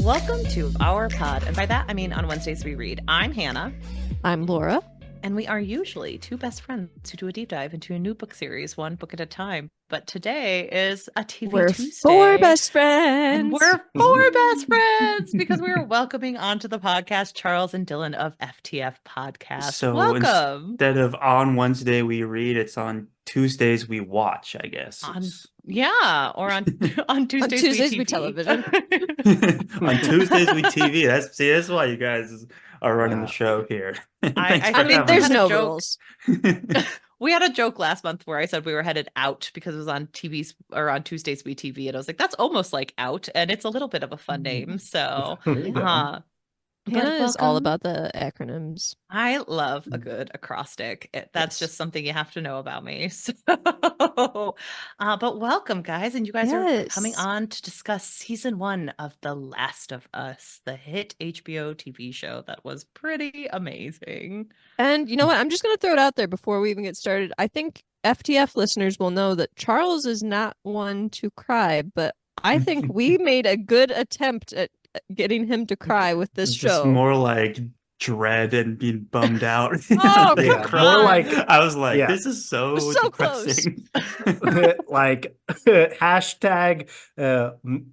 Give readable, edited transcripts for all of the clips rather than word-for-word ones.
Welcome to our pod. And by that, I mean on Wednesdays we read. I'm Hannah. I'm Laura. And we are usually two best friends who do a deep dive into a new book series, one book at a time. But today is a TV We're Tuesday. four best friends. And we're four best friends because we are welcoming onto the podcast Charles and Dylan of FTF Podcast. So welcome. Instead of on Wednesday we read, it's on Tuesdays we watch, I guess. Or on Tuesdays, we television. On Tuesdays we TV. That's why you guys are running the show here. I mean, there's no rules. We had a joke last month where I said we were headed out because it was on TV's or on Tuesdays We TV, and I was like, that's almost like out, and it's a little bit of a fun name. So, Hannah is all about the acronyms. I love a good acrostic. That's just something you have to know about me. So, but welcome, guys, and you guys are coming on to discuss season 1 of The Last of Us, the hit HBO TV show that was pretty amazing. And you know what? I'm just going to throw it out there before we even get started. I think FTF listeners will know that Charles is not one to cry, but I think we made a good attempt at getting him to cry with this show. It's more like dread and being bummed out. Oh, yeah. More like I was like, this is so depressing. Like hashtag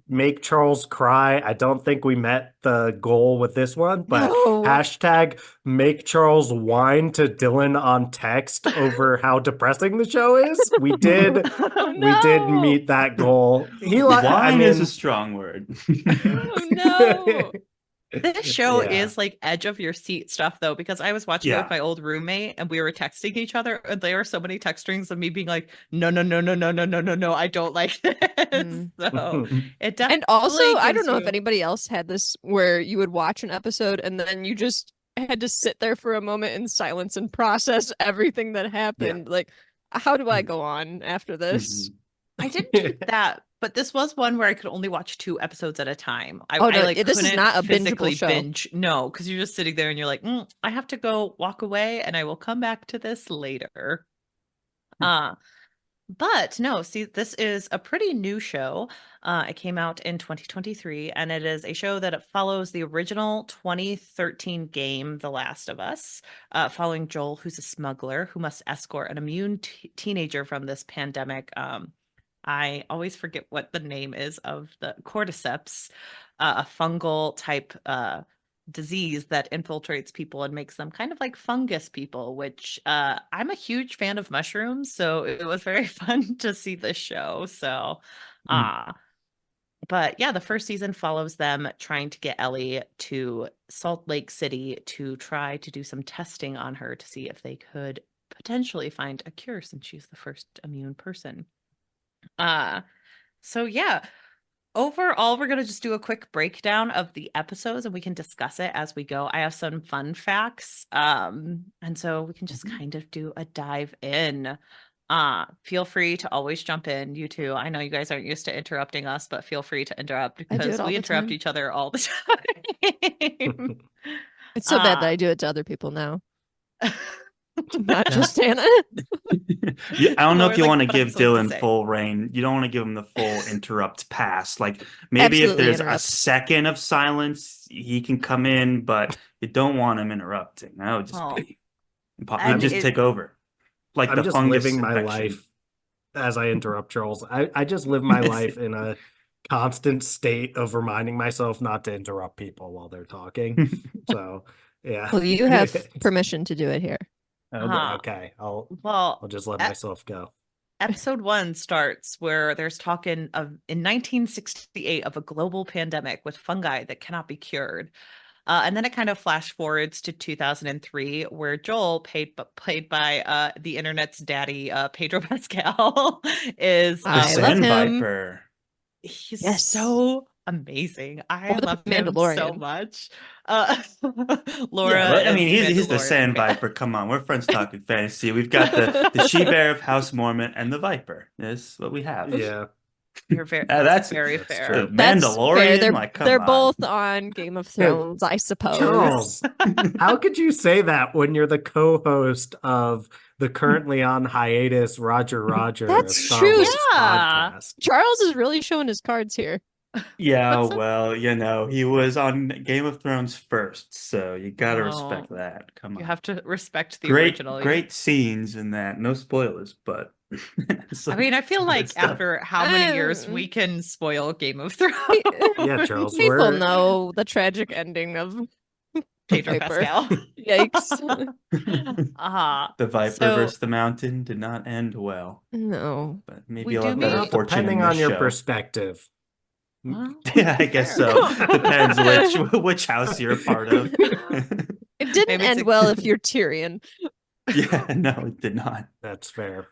make Charles cry. I don't think we met the goal with this one, but hashtag make Charles whine to Dylan on text over how depressing the show is. We did meet that goal. Whine is a strong word. Oh no. This show is like edge of your seat stuff, though, because I was watching it with my old roommate and we were texting each other, and there were so many text strings of me being like, no, I don't like this. So it definitely. And also, I don't know if anybody else had this where you would watch an episode and then you just had to sit there for a moment in silence and process everything that happened. Yeah. Like, how do I go on after this? I didn't do that. But this was one where I could only watch 2 episodes at a time. This is not a bingeable show. No, because you're just sitting there and you're like, I have to go walk away and I will come back to this later. But no, see, this is a pretty new show. It came out in 2023, and it is a show that follows the original 2013 game, The Last of Us, following Joel, who's a smuggler who must escort an immune teenager from this pandemic. I always forget what the name is of the cordyceps, a fungal type disease that infiltrates people and makes them kind of like fungus people, which I'm a huge fan of mushrooms. So it was very fun to see this show. So, but yeah, the first season follows them trying to get Ellie to Salt Lake City to try to do some testing on her to see if they could potentially find a cure, since she's the first immune person. So yeah, overall, we're going to just do a quick breakdown of the episodes and we can discuss it as we go. I have some fun facts. And so we can just kind of do a dive in. Feel free to always jump in, you two. I know you guys aren't used to interrupting us, but feel free to interrupt because we interrupt each other all the time. It's so bad that I do it to other people now. Not just Hannah. I don't know if you want to give Dylan full reign. You don't want to give him the full interrupt pass. Like maybe if there's a second of silence, he can come in, but you don't want him interrupting. That would just be impossible. Just take over. Like I'm the just fungus living my infection. life as I interrupt Charles. I just live my life in a constant state of reminding myself not to interrupt people while they're talking. So yeah. Well, you have permission to do it here. Okay, I'll just let myself go. Episode 1 starts where there's talk in 1968 of a global pandemic with fungi that cannot be cured. And then it kind of flash forwards to 2003, where Joel, played by the internet's daddy, Pedro Pascal, is the Sand Viper. He's so amazing. I love him so much. Laura, I mean, he's the Sand Viper. Come on, we're friends talking fantasy. We've got the she bear of House Mormont and the Viper. That's what we have. Yeah. You're that's very fair. True. Mandalorian, they're both on Game of Thrones, I suppose. Charles, how could you say that when you're the co-host of the currently on hiatus Roger That's Star true. Wars podcast? Charles is really showing his cards here. Yeah, What's up? well, he was on Game of Thrones first, so you gotta respect Oh, that. Come you on. have to respect the Great, original. great scenes in that. No spoilers, but it's I mean, I feel good like stuff. after how many years we can spoil Game of Thrones. Yeah, Charles, People know the tragic ending of Pedro Viper. Pascal. Yikes. The Viper So versus the Mountain did not end well, no. but maybe we you'll do have better meet. Well, fortune in depending this on your show. perspective. Well, Yeah, I guess so. Depends which house you're a part of. It didn't Maybe it's end well if you're Tyrion. Yeah, no, it did not. That's fair.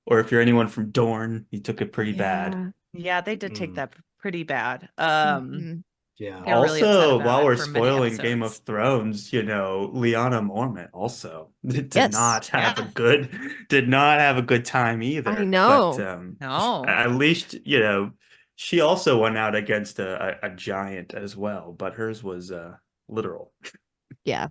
Or if you're anyone from Dorne, he took it pretty bad. Yeah, they did take Mm. that pretty bad. Mhm. Yeah. They were really upset Also, about while it we're for many spoiling Game of episodes. Thrones, Lyanna Mormont also did Yes. not have a Yeah. good time either. I know. But No. at least, she also went out against a giant as well, but hers was literal. Yeah.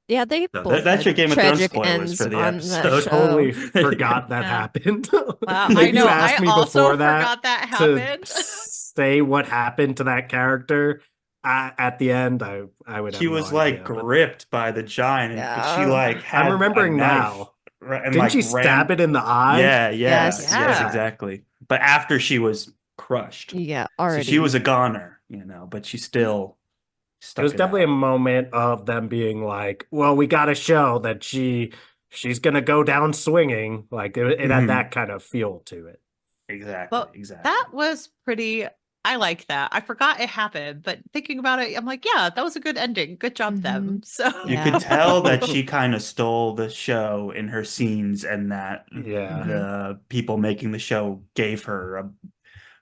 Yeah, they So both that's had your Game of Thrones tragic spoilers ends for the on that episode. show. Totally forgot that Yeah. happened. Wow, If I you know. asked I me also before that forgot that to happened. say what happened to that character at the end, I would have She no was like idea. But gripped by the giant, and she Yeah. like had I'm a remembering knife, now. and Didn't like she stab it in the eye? Yes. Yes, Yeah. exactly. But after she was crushed, Yeah, so she already. was a goner, but she still It was stuck it definitely a out. moment of them being like, "Well, we got to show that she's gonna go down swinging." Like it had Mhm. that kind of feel to it. Exactly, But exactly. that was pretty. I like that. I forgot it happened, but thinking about it, I'm like, yeah, that was a good ending. Good job, them. Mhm. So You Yeah. could tell that she kind of stole the show in her scenes, and that Yeah. the people making the show gave her a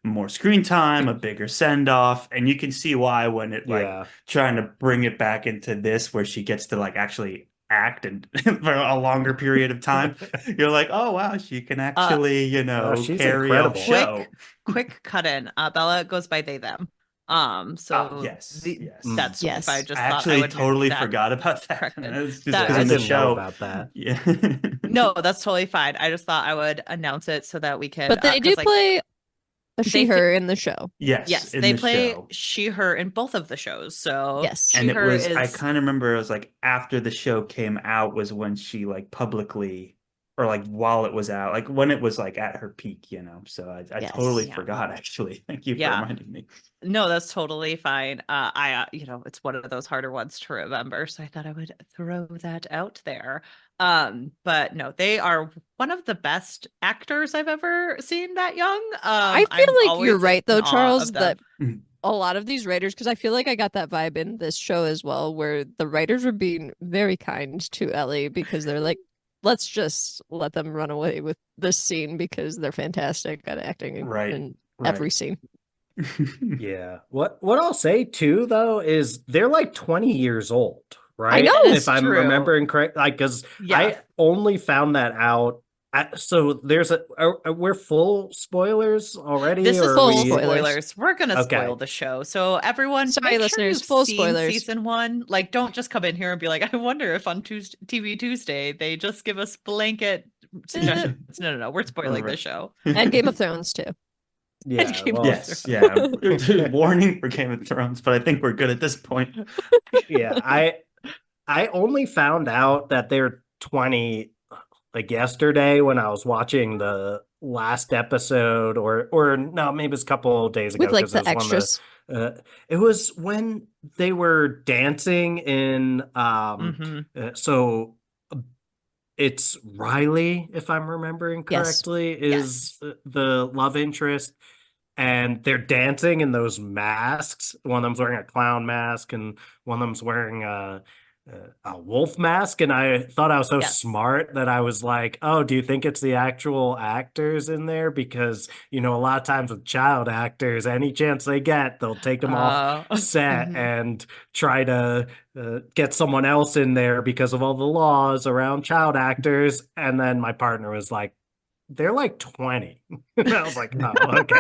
more screen time, a bigger send off, and you can see why when it like Yeah. trying to bring it back into this where she gets to like actually act and for a longer period of time. You're like, oh wow, she can uh, actually, She's carry a incredible. show. quick cut in. Bella goes by they them. Oh So yes, yes. Mm. that's if I Yes. just I thought I actually would make totally that forgot about that. correction. It's just That because I in the didn't know show, about that. yeah. no, that's totally fine. I just thought I would announce it so that we could, But they do because like play a they she-her in the show. Yes, yes, in they the play show. she her in both of the shows. So Yes. And she it her was, I is kind of remember it was like after the show came out was when she like publicly, or like while it was out, like when it was like at her peak, So I Yes. totally Yeah. forgot actually. Thank you for Yeah. reminding me. No, that's totally fine. It's one of those harder ones to remember, so I thought I would throw that out there. But no, they are one of the best actors I've ever seen that young. I I'm feel like always you're right in though, awe Charles, of them. that a lot of these writers, because I feel like I got that vibe in this show as well, where the writers were being very kind to Ellie because they're like, let's just let them run away with this scene because they're fantastic at acting Right, in every right. scene. Yeah. What I'll say too though is they're like 20 years old, right? know. If I'm True. remembering correct, like because Yeah. I only found that out. So there's we're full spoilers already, This is or are full we? spoilers. We're gonna Okay. spoil the show. So everyone, Sorry, make sure listeners, you've full seen spoilers. season 1. Like, don't just come in here and be like, I wonder if on TV Tuesday they just give us blanket suggestions. No. We're spoiling the show. And Game of Thrones too. Yeah. Game of Well, Yes, yeah. Warning for Game of Thrones, but I think we're good at this point. yeah. I only found out that they're 20 like yesterday when I was watching the last episode, or no, maybe it was a couple of days ago With like because it the was one of extras. it was when they were dancing in so it's Riley, if I'm remembering Yes. correctly, is the love interest, and they're dancing in those masks. One of them's wearing a clown mask, and one of them's wearing a wolf mask. And I thought I was so Yes. smart that I was like, "Oh, do you think it's the actual actors in there?" Because a lot of times with child actors, any chance they get, they'll take them off set Mhm. and try to get someone else in there because of all the laws around child actors. And then my partner was like, they're like 20. And I was like, oh, okay.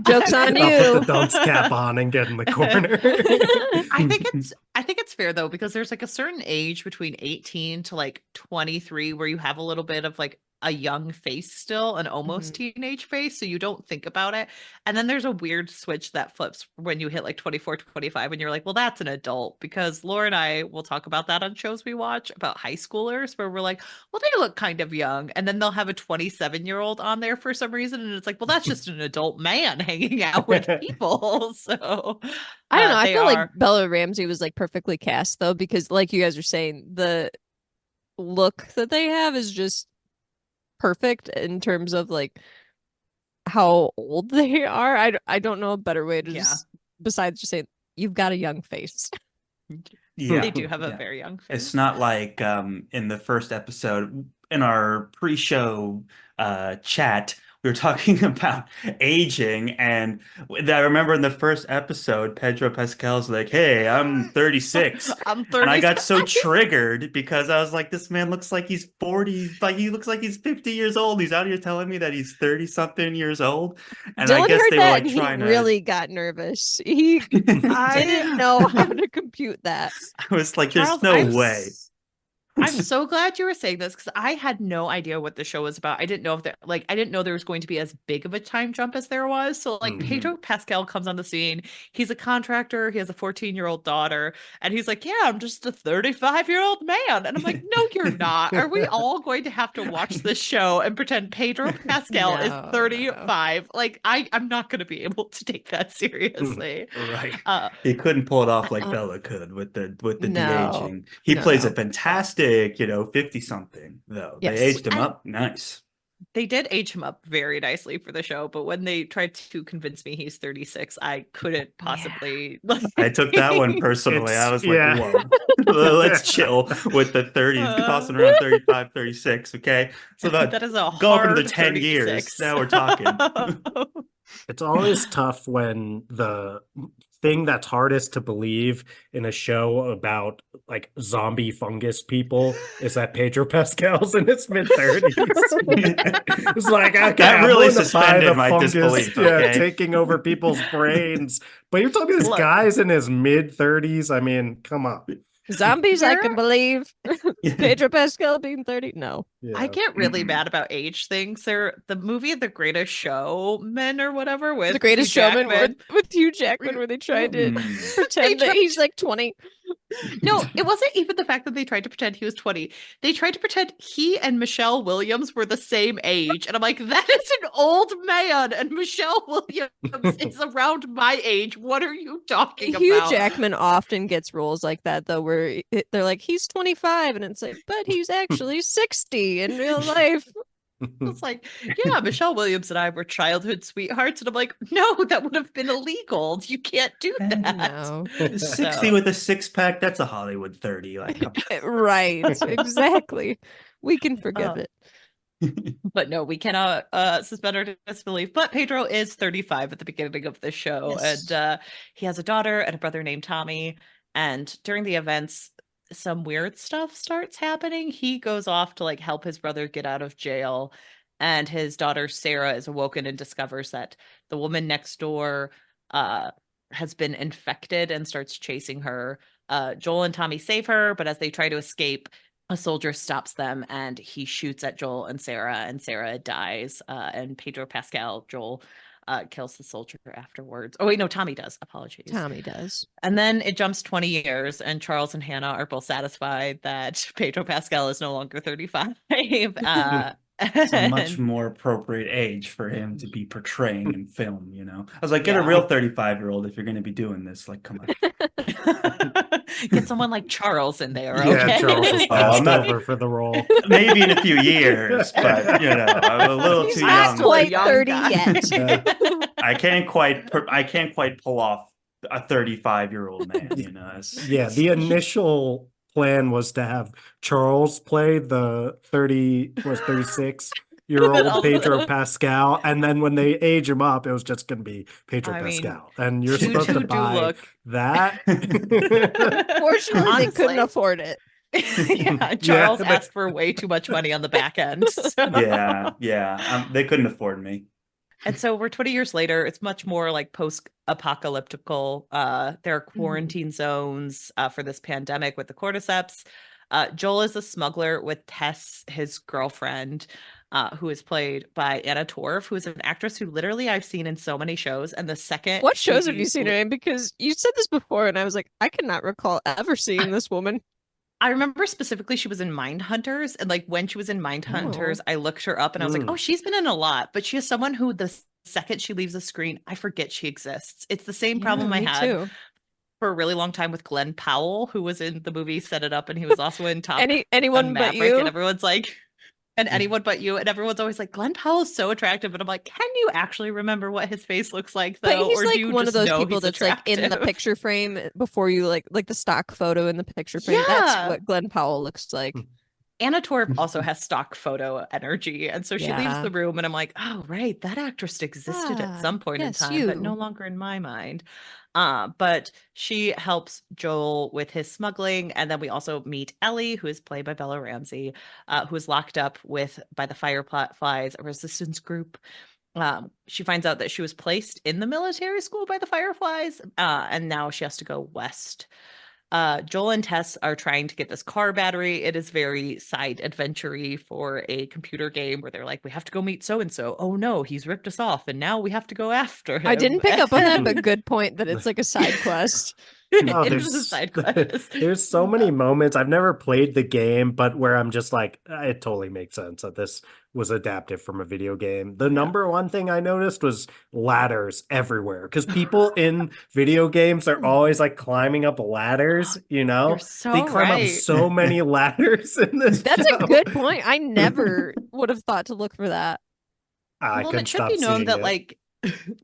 Joke's on I'll you. put the dunce cap on and get in the corner. I think it's fair though, because there's like a certain age between 18 to like 23 where you have a little bit of like a young face still, an almost teenage face, so you don't think about it. And then there's a weird switch that flips when you hit like 24, 25, and you're like, well, that's an adult. Because Laura and I will talk about that on shows we watch about high schoolers, where we're like, well, they look kind of young. And then they'll have a 27-year-old on there for some reason. And it's like, well, that's just an adult man hanging out with people. So I don't know. I feel like Bella Ramsey was like perfectly cast though, because like you guys are saying, the look that they have is just perfect in terms of like how old they are. I don't know a better way to just, besides just saying you've got a young face. Yeah, they do have a very young face. It's not like in the first episode in our pre-show chat, we were talking about aging, and I remember in the first episode, Pedro Pascal's like, "Hey, I'm 36." I'm 36. And I got so triggered because I was like, "This man looks like he's 40, like he looks like he's 50 years old. He's out here telling me that he's 30 something years old." And Dylan I guess heard they that were like and trying he to really got nervous. He didn't know how to compute that. I was like, Charles, "There's no way." I'm so glad you were saying this, because I had no idea what the show was about. I didn't know if I didn't know there was going to be as big of a time jump as there was. So like Pedro Pascal comes on the scene. He's a contractor. He has a 14-year-old daughter, and he's like, "Yeah, I'm just a 35-year-old man." And I'm like, "No, you're not. Are we all going to have to watch this show and pretend Pedro Pascal is 35? No. Like I'm not going to be able to take that seriously." Right. He couldn't pull it off like Bella could with the de-aging. He No. plays a fantastic, 50 something though. Yes. They aged him up nice. They did age him up very nicely for the show, but when they tried to convince me he's 36, I couldn't possibly. I took that one personally. I was like, whoa, let's chill with the 30s, tossing around 35, 36, okay? So that is a go up into hard the 10 36. years. Now we're talking. It's always tough when the thing that's hardest to believe in a show about like zombie fungus people is that Pedro Pascal's in his mid-30s. It's like, okay, that really suspended my fungus, disbelief. Okay? Taking over people's brains. But you're talking this guy's in his mid-30s. I mean, come on. Zombies, I can believe. Pedro Pascal being 30. No. Yeah. I get really mad about age things. The movie The Greatest Showman or whatever with The Greatest Showman with Hugh Jackman, where they tried to pretend that he's like 20. No, it wasn't even the fact that they tried to pretend he was 20. They tried to pretend he and Michelle Williams were the same age. And I'm like, that is an old man. And Michelle Williams is around my age. What are you talking about? Hugh Jackman often gets roles like that, though, where they're like, he's 25. And it's like, but he's actually 60 in real life. It's like, yeah, Michelle Williams and I were childhood sweethearts. And I'm like, no, that would have been illegal. You can't do that. No. 60 with a six-pack, that's a Hollywood 30. Like, right. Exactly. We can forgive it. But no, we cannot suspend our disbelief. But Pedro is 35 at the beginning of this show. Yes. And he has a daughter and a brother named Tommy. And during the events, some weird stuff starts happening. He goes off to like help his brother get out of jail, and his daughter Sarah is awoken and discovers that the woman next door has been infected and starts chasing her. Joel and Tommy save her, but as they try to escape, a soldier stops them and he shoots at Joel and Sarah dies. And Pedro Pascal, Joel, kills the soldier afterwards. Oh wait, no, Tommy does. Apologies. Tommy does. And then it jumps 20 years, and Charles and Hannah are both sasatisfied that Pedro Pascal is no longer 35. It's a much more appropriate age for him to be portraying in film, I was like, get a real 35-year-old if you're going to be doing this. Like, come on. Get someone like Charles in there, okay? Yeah, Charles is passed over for the role. Maybe in a few years, but, I'm a little too young. He's not quite 30 yet. I can't quite pull off a 35-year-old man, the initial plan was to have Charles play the 36-year-old Pedro Pascal, and then when they age him up, it was just going to be Pedro Pascal, and you're supposed to buy that. Fortunately, honestly, they couldn't afford it. Charles asked for way too much money on the back end. So. They couldn't afford me. And so we're 20 years later. It's much more like post-apocalyptical. There are quarantine zones for this pandemic with the cordyceps. Joel is a smuggler with Tess, his girlfriend. who is played by Anna Torv, who is an actress who literally I've seen in so many shows. And the second What shows have you seen her in? Because you said this before, and I was like, I cannot recall ever seeing this woman. I remember specifically she was in Mindhunters, and like when she was in Mindhunters, I looked her up and I was like, oh, she's been in a lot, but she is someone who the second she leaves the screen, I forget she exists. It's the same problem I had for a really long time with Glenn Powell, who was in the movie Set It Up, and he was also in Top Anyone Gun But Maverick, You, and everyone's like, and Anyone But You, and everyone's always like, Glenn Powell's so attractive, and I'm like, can you actually remember what his face looks like though? but he's or like do you one just of those know people he's that's like in the attractive? picture frame before you like the stock photo in the picture frame. That's what Glenn Powell looks like. Anna Torv also has stock photo energy, and so she leaves the room and I'm like, oh right, that actress existed at some point in time, but no longer in my mind. But she helps Joel with his smuggling, and then we also meet Ellie, who is played by Bella Ramsey, who is locked up by the Fireflies, a resistance group. She finds out that she was placed in the military school by the Fireflies, and now she has to go west. Joel and Tess are trying to get this car battery. It is very side adventure-y for a computer game where they're like, we have to go meet so-and-so. Oh no, he's ripped us off, and now we have to go after him. I didn't pick up on that, but good point that it's like a side quest. It is a side quest. There's so many moments. I've never played the game, but where I'm just like, it totally makes sense that this was adapted from a video game. The number one thing I noticed was ladders everywhere, because people in video games are always like climbing up ladders, you know? You're so they climb up so many ladders in this That's show. a good point. I never would have thought to look for that. Well, it should be known that like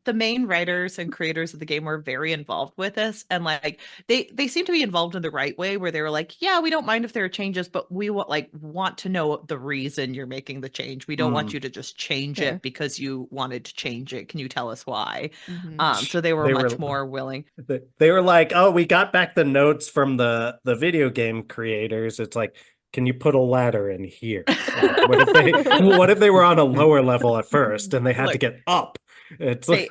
the main writers and creators of the game were very involved with this, and like they seem to be involved in the right way, where they were like, yeah, we don't mind if there are changes, but we want to know the reason you're making the change. We don't want you to just change it because you wanted to change it. Can you tell us why? So they were much more willing. They were like, oh, we got back the notes from the video game creators. It's like, can you put a ladder in here? Like, what if they were on a lower level at first and they had to get up? It's like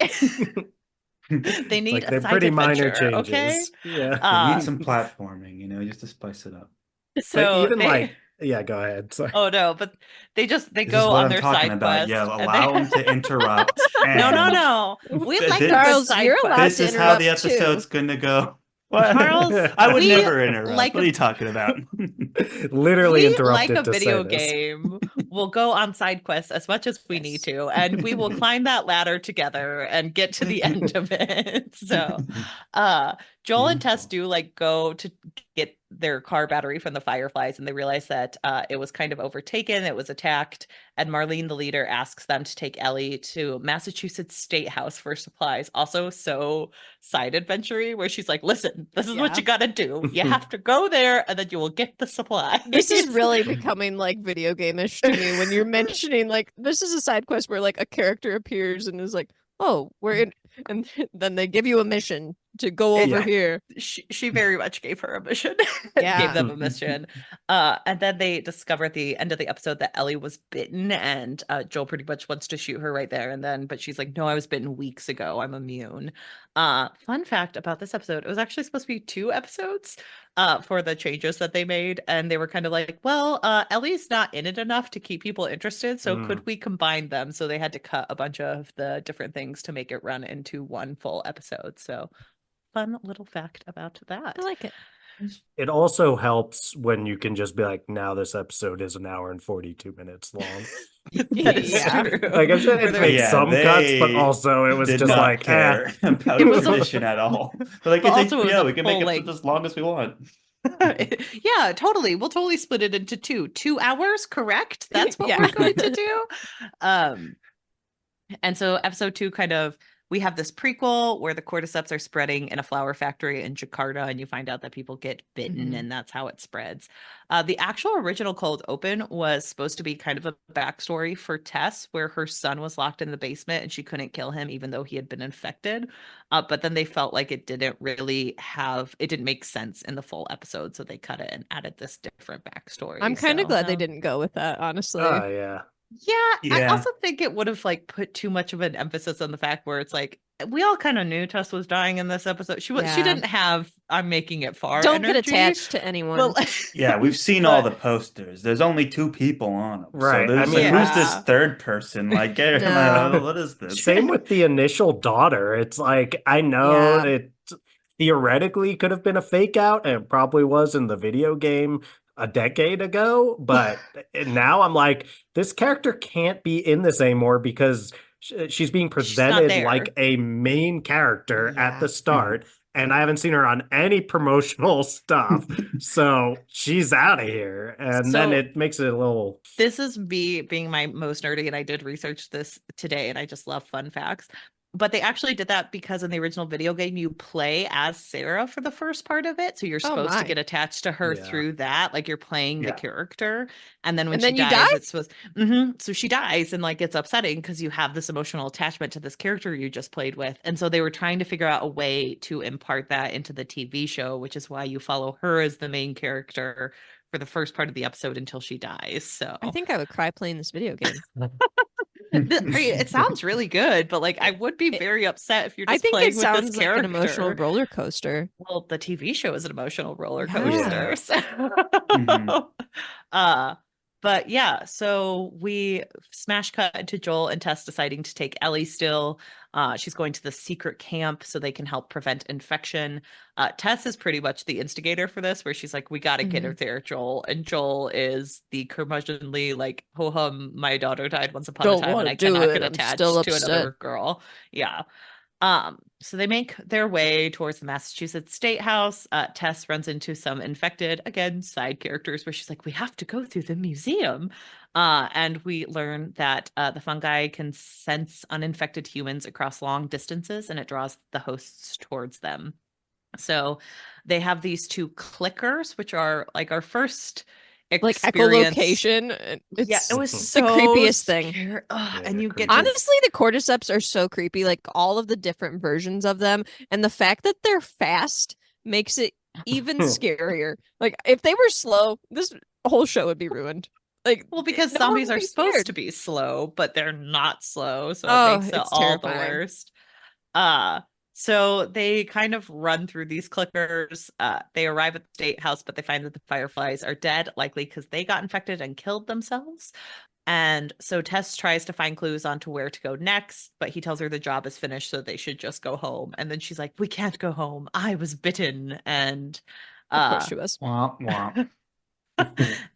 they need they're pretty minor changes. Okay? Yeah, they need some platforming, you know, just to spice it up. So but even yeah, go ahead. Sorry. Oh no, but they go on their side quest. Yeah, allow them to interrupt. No. We like Charles, you're allowed this is how the episode's gonna go. What? Charles, I would never interrupt. What are you talking about? Literally interrupted. Like a video game, we'll go on side quests as much as we need to, and we will climb that ladder together and get to the end of it. So, Joel and Tess do like go to get their car battery from the Fireflies, and they realize that it was kind of overtaken, it was attacked, and Marlene, the leader, asks them to take Ellie to Massachusetts State House for supplies. Also so side adventure-y, where she's like, listen, this is what you gotta do. You have to go there and then you will get the supply. This is really becoming like video game-ish to me when you're mentioning like this is a side quest where like a character appears and is like, oh, we're in, and then they give you a mission to go over here. She very much gave her a mission. Gave them a mission. And then they discover at the end of the episode that Ellie was bitten, and Joel pretty much wants to shoot her right there and then, but she's like, no, I was bitten weeks ago. I'm immune. Fun fact about this episode, it was actually supposed to be 2 episodes for the changes that they made, and they were kind of like, well, Ellie's not in it enough to keep people interested, so could we combine them? So they had to cut a bunch of the different things to make it run into one full episode. So fun little fact about that. I like it. It also helps when you can just be like, now this episode is 1 hour and 42 minutes long. Like I said, it made some cuts, but also it was just like care about tradition at all. But like, we can make it as long as we want. Yeah, totally. We'll totally split it into 2 hours, correct? That's what we're going to do. And so episode 2 kind of, we have this prequel where the cordyceps are spreading in a flower factory in Jakarta, and you find out that people get bitten, and that's how it spreads. The actual original cold open was supposed to be kind of a backstory for Tess, where her son was locked in the basement and she couldn't kill him even though he had been infected. But then they felt like it didn't make sense in the full episode, so they cut it and added this different backstory. I'm kind of glad they didn't go with that, honestly. Oh, yeah. Yeah, I also think it would have like put too much of an emphasis on the fact where it's like we all kind of knew Tess was dying in this episode. She didn't have I'm making it far Don't energy, get attached to anyone. Yeah, we've seen all the posters. There's only 2 people on them. Right. So there's who's this third person? Like, No. what is this? Same with the initial daughter. It's like, I know it theoretically could have been a fake out, and it probably was in the video game a decade ago, but now I'm like, this character can't be in this anymore because she's being presented like a main character at the start, and I haven't seen her on any promotional stuff. So she's out of here. And then it makes it a little... This is me being my most nerdy, and I did research this today, and I just love fun facts. But they actually did that because in the original video game, you play as Sarah for the first part of it. So you're supposed to get attached to her through that. Like, you're playing the character. And then when she dies, it's supposed... So she dies, and like, it's upsetting because you have this emotional attachment to this character you just played with. And so they were trying to figure out a way to impart that into the TV show, which is why you follow her as the main character for the first part of the episode until she dies. So I think I would cry playing this video game. It sounds really good, but like, I would be very upset if you're just playing with this character. Like an emotional roller coaster. Well, the TV show is an emotional roller coaster. But yeah, so we smash cut into Joel and Tess deciding to take Ellie still. She's going to the secret camp so they can help prevent infection. Tess is pretty much the instigator for this, where she's like, we got to get her there, Joel. And Joel is the curmudgeonly, like, ho hum, my daughter died once upon a time and I cannot get attached to another girl. Yeah. So they make their way towards the Massachusetts State House. Tess runs into some infected, again, side characters, where she's like, we have to go through the museum. And we learn that the fungi can sense uninfected humans across long distances, and it draws the hosts towards them. So they have these 2 clickers, which are like our first experience. Like echolocation. It was the creepiest thing. And you get honestly, the cordyceps are so creepy. Like, all of the different versions of them, and the fact that they're fast makes it even scarier. Like, if they were slow, this whole show would be ruined. Like, well, because zombies are supposed to be slow, but they're not slow, so it makes it all the worst. So they kind of run through these clickers. They arrive at the State House, but they find that the fireflies are dead, likely because they got infected and killed themselves. And so Tess tries to find clues onto where to go next, but he tells her the job is finished, so they should just go home. And then she's like, we can't go home. I was bitten. And of course she was. Womp, womp.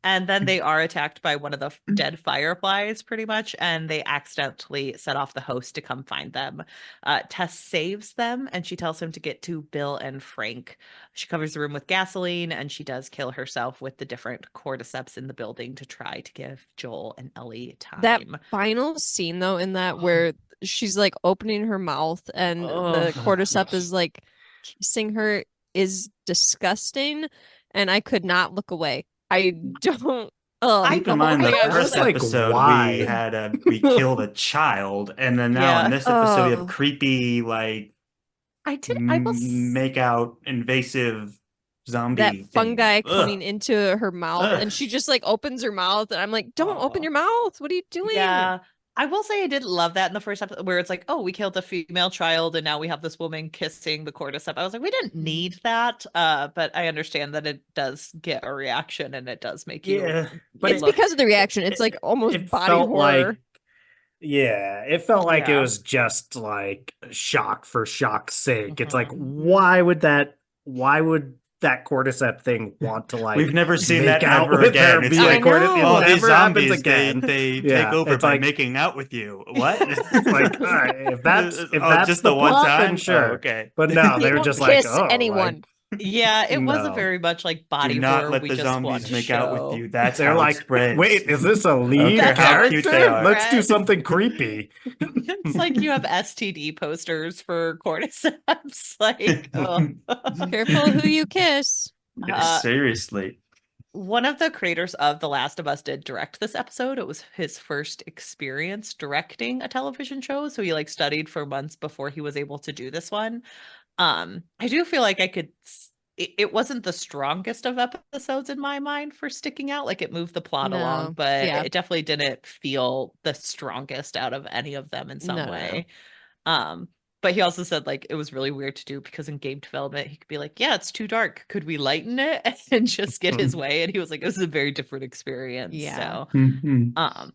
And then they are attacked by one of the dead fireflies, pretty much, and they accidentally set off the host to come find them. Tess saves them, and she tells him to get to Bill and Frank. She covers the room with gasoline, and she does kill herself with the different cordyceps in the building to try to give Joel and Ellie time. That final scene, though, in that where she's like opening her mouth and the cordyceps is like kissing her, is disgusting, and I could not look away. I don't. Keep in mind, the first episode we killed a child, and then now in this episode we have creepy, like, I will make out invasive zombie. That fungi coming into her mouth, and she just like opens her mouth, and I'm like, don't open your mouth. What are you doing? Yeah. I will say I didn't love that in the first episode, where it's like, oh, we killed a female child and now we have this woman kissing the cordyceps. I was like, we didn't need that. But I understand that it does get a reaction and it does make you. But it's because of the reaction. It's like almost body horror. It felt like it was just like shock for shock's sake. It's like, why would that cordyceps thing want to, like, we've never seen that ever again? It's like, these zombies again. They take over by making out with you. What? It's like, all right, if that's just the one time, then sure. Okay, but no, they were just like, anyone. Yeah, it was a very much like body Do not horror. let the zombies make out with you. That's they're how like, it spreads. wait, is this a lead character? Let's do something creepy. It's like you have STD posters for cordyceps. Like, careful who you kiss. Seriously. One of the creators of The Last of Us did direct this episode. It was his first experience directing a television show, so he like studied for months before he was able to do this one. I do feel like it wasn't the strongest of episodes in my mind for sticking out. Like, it moved the plot along, but it definitely didn't feel the strongest out of any of them in some way. But he also said like it was really weird to do because in game development he could be like, yeah, it's too dark. Could we lighten it and just get his way? And he was like, it was a very different experience. Yeah. So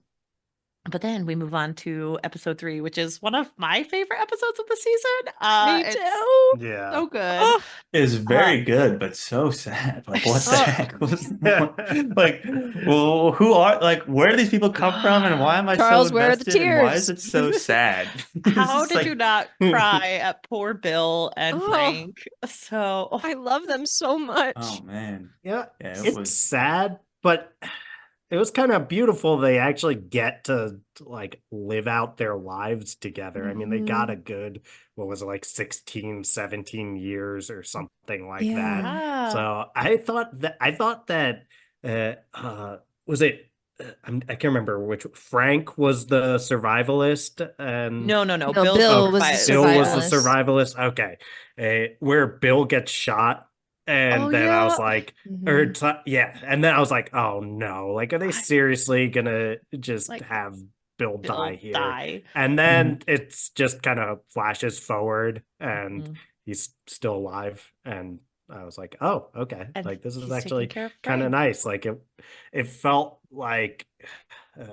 but then we move on to episode 3, which is one of my favorite episodes of the season. Me too. Yeah. So good. Oh, Is very good, but so sad. Like, what the heck was like? Well, who are like? Where do these people come from, and why am I Charles, so where are the invested? And why tears? is it so sad? How It's did like- you not cry at poor Bill and Oh. Frank? So I love them so much. Oh man, Yeah, yeah, it's sad, but it was kind of beautiful. They actually get to like live out their lives together. I mean, they got a good, what was it, like 16, 17 years or something like that. yeah. So I thought that was it I can't remember which Frank was the survivalist and No. No, Bill's Bill was survivalist. the Bill was the survivalist. survivalist. Okay. Where Bill gets shot. And Oh, then I was yeah. like, Mhm. yeah. And then I was like, oh no. Like, are they seriously gonna just Like, have Bill die Bill here? die. And then it's just kind of flashes forward and Mhm. he's still alive. And I was like, oh, okay. And Like, this is he's taking actually care of kind of Frank. nice. Like, it felt like, uh,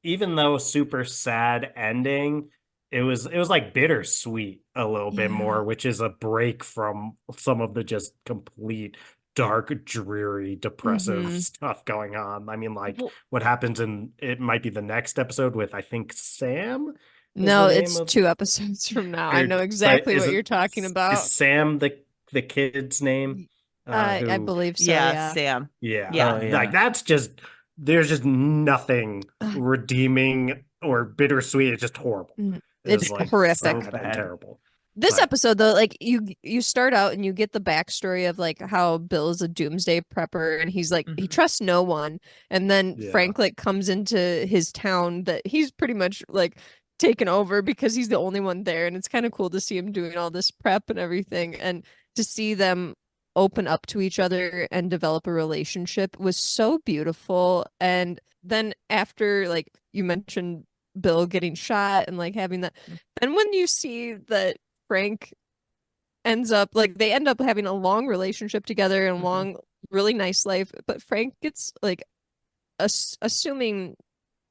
even though super sad ending, it was like bittersweet a little bit Yeah. more, which is a break from some of the just complete dark, dreary, depressive stuff going on. I mean, like Well, what happens in it might be the next episode with I think Sam is No, the name it's of 2 episodes from now. I or, know but exactly is what it you're talking about. is Sam the kid's name? I Who believe so, yeah, yeah. Sam. yeah, Yeah. Oh, like yeah. that's just there's just nothing redeeming or bittersweet. It's just horrible. It's Like horrific. So and bad. terrible. This But episode though, like you start out and you get the backstory of like how Bill is a doomsday prepper and he's like he Mhm. trusts no one, and then Yeah. Frank like comes into his town that he's pretty much like taken over because he's the only one there, and it's kind of cool to see him doing all this prep and everything, and to see them open up to each other and develop a relationship was so beautiful. And then after, like you mentioned, Bill getting shot and like having that, and when you see that Frank ends up like they end up having a long relationship together and Mhm. long, really nice life, but Frank gets like assuming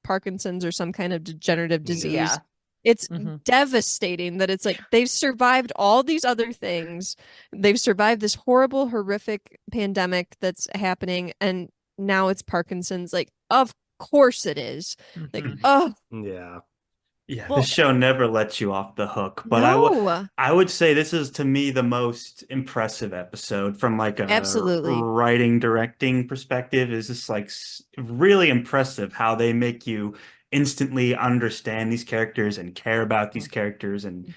Parkinson's or some kind of degenerative disease. Yeah. It's Mhm. devastating that it's like they've survived all these other things. They've survived this horrible, horrific pandemic that's happening, and now it's Parkinson's. Like, of course it is. Like, Mhm. oh yeah. Yeah, Well, this show never lets you off the hook. But no, I would say this is to me the most impressive episode from like a absolutely. writing directing perspective. Is just like really impressive how they make you instantly understand these characters and care about these characters and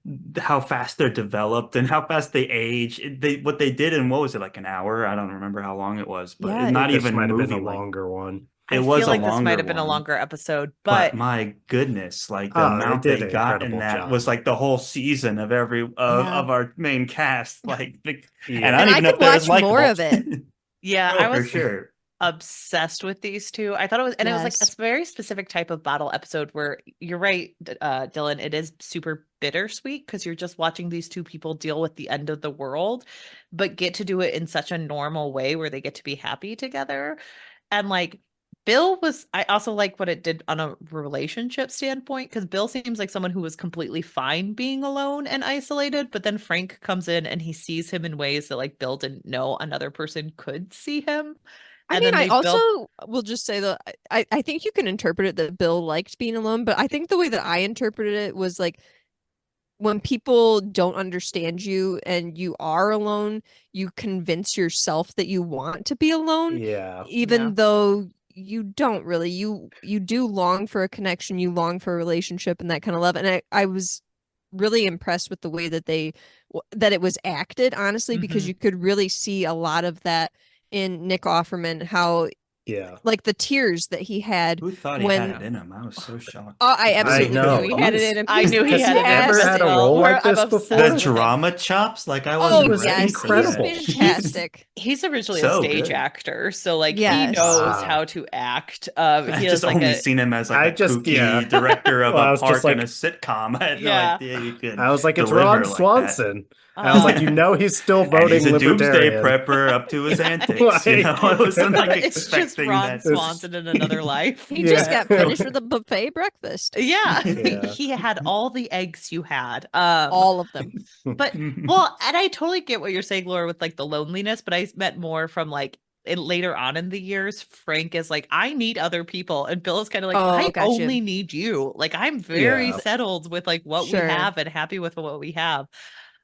Mhm. how fast they're developed and how fast they age. What they did in what was it, like an hour? I don't remember how long it was, but Yeah, not This even might have been a movie length. longer one. It I was feel a like this might longer have been a one. longer episode, But but my goodness, like the They amount did they an got in incredible that job. was like the whole season of Yeah. of our main cast. Like, Yeah. and I And don't I even know could if they're as watch more likable. of it. yeah, Oh, I for was sure. obsessed with these two. I thought it was, and it was like a Yes. very specific type of bottle episode where you're right, Dylan, it is super bittersweet because you're just watching these two people deal with the end of the world, but get to do it in such a normal way where they get to be happy together. And like Bill was, I also like what it did on a relationship standpoint because Bill seems like someone who was completely fine being alone and isolated, but then Frank comes in and he sees him in ways that like Bill didn't know another person could see him. I And mean, then I they also built will just say that I think you can interpret it that Bill liked being alone, but I think the way that I interpreted it was like when people don't understand you and you are alone, you convince yourself that you want to be alone, Yeah. even though you don't really. You do long for a connection, you long for a relationship and that kind of love. And I was really impressed with the way that that it was acted, honestly, because Mhm. you could really see a lot of that in Nick Offerman, how Yeah. like the tears that he had Who thought he had it when in him? I was so shocked. oh, I I absolutely knew know. he had it in him. I knew he Has had he it in him ever as had a well. role like I'm this obsessed before? The with him. drama chops, like I Oh wasn't was ready yes, for he's that. incredible. fantastic. He's originally a So stage good. actor, so like he Yes. knows Wow. how to act. I He has just like only a seen him as like I a just, yeah. kooky director of Well, I a was just park in a like, sitcom. I had no yeah. idea you could I was like, it's deliver Ron like that. Swanson. And I was like, you know, he's still And he's voting a doomsday libertarian. prepper up to his antics. You know, Like, I wasn't like It's just expecting Ron that. Swanson in another life. He just yeah. got finished with a buffet breakfast. Yeah, Yeah. he had all the eggs you had. All of them. But well, and I totally get what you're saying, Laura, with like the loneliness, but I meant more from like later on in the years, Frank is like, I need other people. And Bill is kind of like, Oh, I gotcha. only need you. Like, I'm very Yeah. settled with like what we Sure. have and happy with what we have.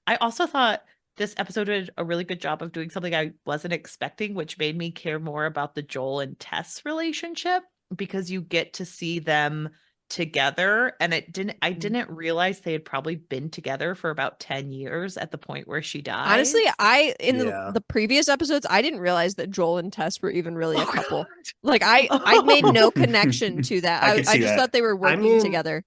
I also thought this episode did a really good job of doing something I wasn't expecting, which made me care more about the Joel and Tess relationship because you get to see them together and I didn't realize they had probably been together for about 10 years at the point where she died. Honestly, in Yeah. the previous episodes, I didn't realize that Joel and Tess were even really a couple. Like I made Oh. no connection to that. I could I see just that. thought they were I working mean, together.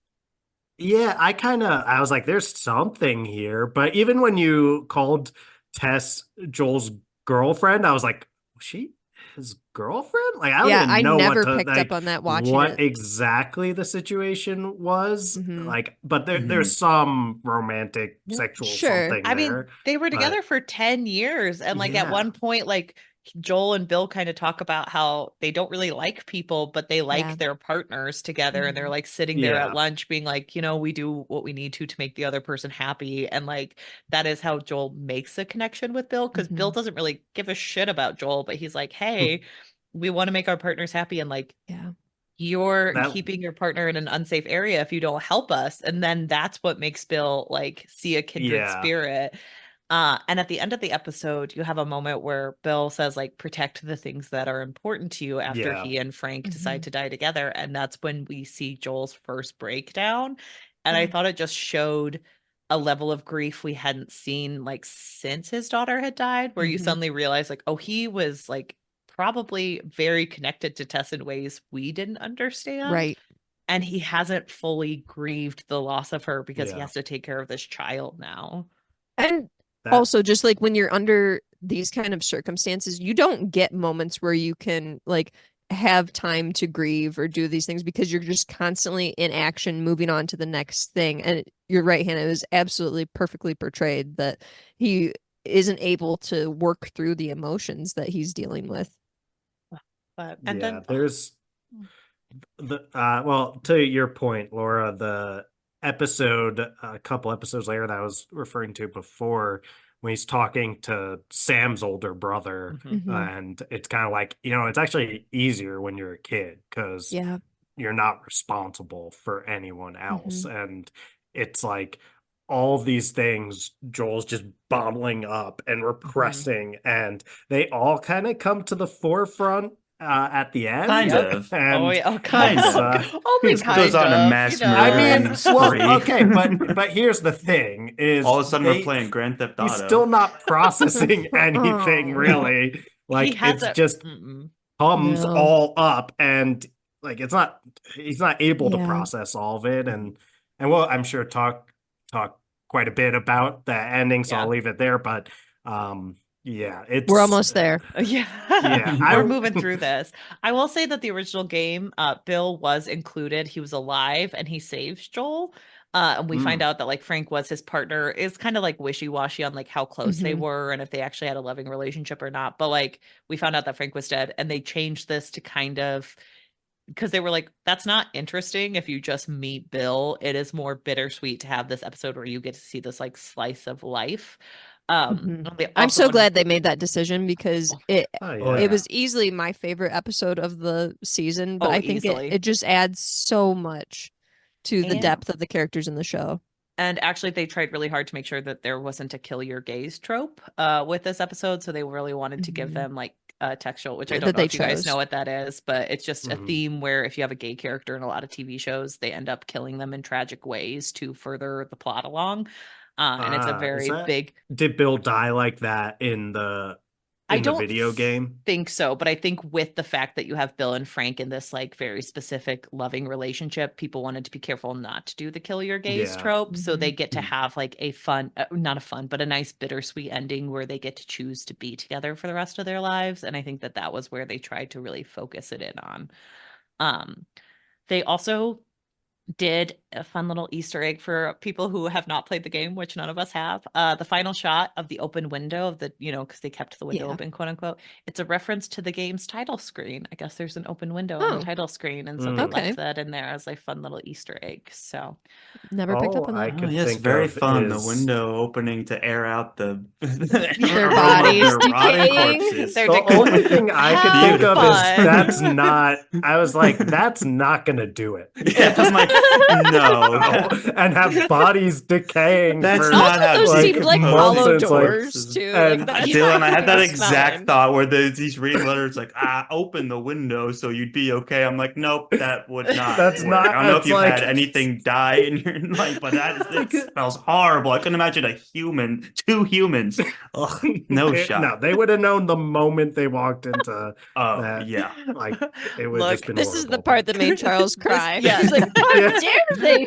yeah, I was like, there's something here. But even when you called Tess Joel's girlfriend, I was like, was she his girlfriend? Like, I don't Yeah, even I know never what to picked up like on that watching what it. exactly the situation was. Mhm. Like, but Mhm. there's some romantic sexual Sure. something I mean, there. they were together But for 10 years. And like at yeah. one point, like Joel and Bill kind of talk about how they don't really like people, but they like Yeah. their partners together. And they're Mhm. like sitting there at Yeah. lunch being like, you know, we do what we need to make the other person happy. And like that is how Joel makes a connection with Bill because Bill Mhm. doesn't really give a shit about Joel, but he's like, hey, we want to make our partners happy. And like, Yeah. you're That keeping your partner in an unsafe area if you don't help us. And then that's what makes Bill like see a kindred yeah. spirit. And at the end of the episode, you have a moment where Bill says, like, protect the things that are important to you after Yeah. he and Frank decide Mhm. to die together. And that's when we see Joel's first breakdown. And I Yeah. thought it just showed a level of grief we hadn't seen like since his daughter had died, where you Mhm. suddenly realize, like, oh, he was like probably very connected to Tess in ways we didn't understand. Right. And he hasn't fully grieved the loss of her because he Yeah. has to take care of this child now. And That also just like when you're under these kind of circumstances, you don't get moments where you can like have time to grieve or do these things because you're just constantly in action, moving on to the next thing. And you're right, Hannah, it was absolutely perfectly portrayed that he isn't able to work through the emotions that he's dealing with. But and yeah, then there's the well, to your point, Laura, the episode a couple episodes later that I was referring to before when he's talking to Sam's older brother, Mhm. and it's kind of like, you know, it's actually easier when you're a kid because Yeah. you're not responsible for anyone else. Mhm. And it's like all these things Joel's just bottling up and repressing, and they all kind of come to the forefront at the end. Kind Yep. of. Oh And yeah, Kind it's of. only He goes kind on a of, mass I mean, murdering well, spree. okay, but here's the thing: is All of a sudden we're playing Grand Theft he's Auto. still not processing anything Oh. really. he Like it's hasn't. just Mm-mm. comes No. all up, and like he's not able to Yeah. process all of it, and we'll I'm sure talk quite a bit about the ending, so Yeah. I'll leave it there. But yeah, it's We're almost there. Yeah, yeah, we're moving through this. I will say that the original game, Bill was included. He was alive and he saves Joel. And we find Mm. out that like Frank was his partner. Is kind of like wishy-washy on like how close they Mhm. were and if they actually had a loving relationship or not. But like we found out that Frank was dead, and they changed this to kind of because they were like, that's not interesting if you just meet Bill. It is more bittersweet to have this episode where you get to see this like slice of life. Mhm. They I'm also so wanted- glad they made that decision because Oh, Oh, yeah. it was easily my favorite episode of the season, but Oh, I think easily. it just adds so much to the And- depth of the characters in the show. And actually, they tried really hard to make sure that there wasn't a kill your gays trope with this episode. So they really wanted to give Mhm. them like textual, which I That don't know they if you guys chose. know what that is, but it's just a Mhm. theme where if you have a gay character in a lot of TV shows, they end up killing them in tragic ways to further the plot along. And it's a Is very that big. did Bill die like that in the in the video game? Think so, but I think with the fact that you have Bill and Frank in this like very specific loving relationship, people wanted to be careful not to do the kill your gays trope. So they get to have like a fun, not a fun, but a nice bittersweet ending where they get to choose to be together for the rest of their lives. And I think that that was where they tried to really focus it in on. They also did a fun little Easter egg for people who have not played the game, which none of us have. The final shot of the open window of the, because they kept the window open, quote unquote. It's a reference to the game's title screen. I guess there's an open window on the title screen, and so they left that in there as a fun little Easter egg. So never picked up on that. Yes, very fun. The window opening to air out the their bodies decaying. The only thing I could think of is that's not. I was like, that's not gonna do it. Yeah, I'm like, no, and have bodies decaying. That's not how those seemed like hollow doors too. And Dylan, I had that exact thought where he's reading letters like, open the window so you'd be okay. I'm like, nope, that would not. That's work. not. I don't know if you've had anything die in your life, but it smells horrible. I couldn't imagine two humans. Ugh, no shot. No, they would have known the moment they walked into. Yeah, like it would just been. This horrible. is the part that made Charles cry. Yeah, he's like, how dare they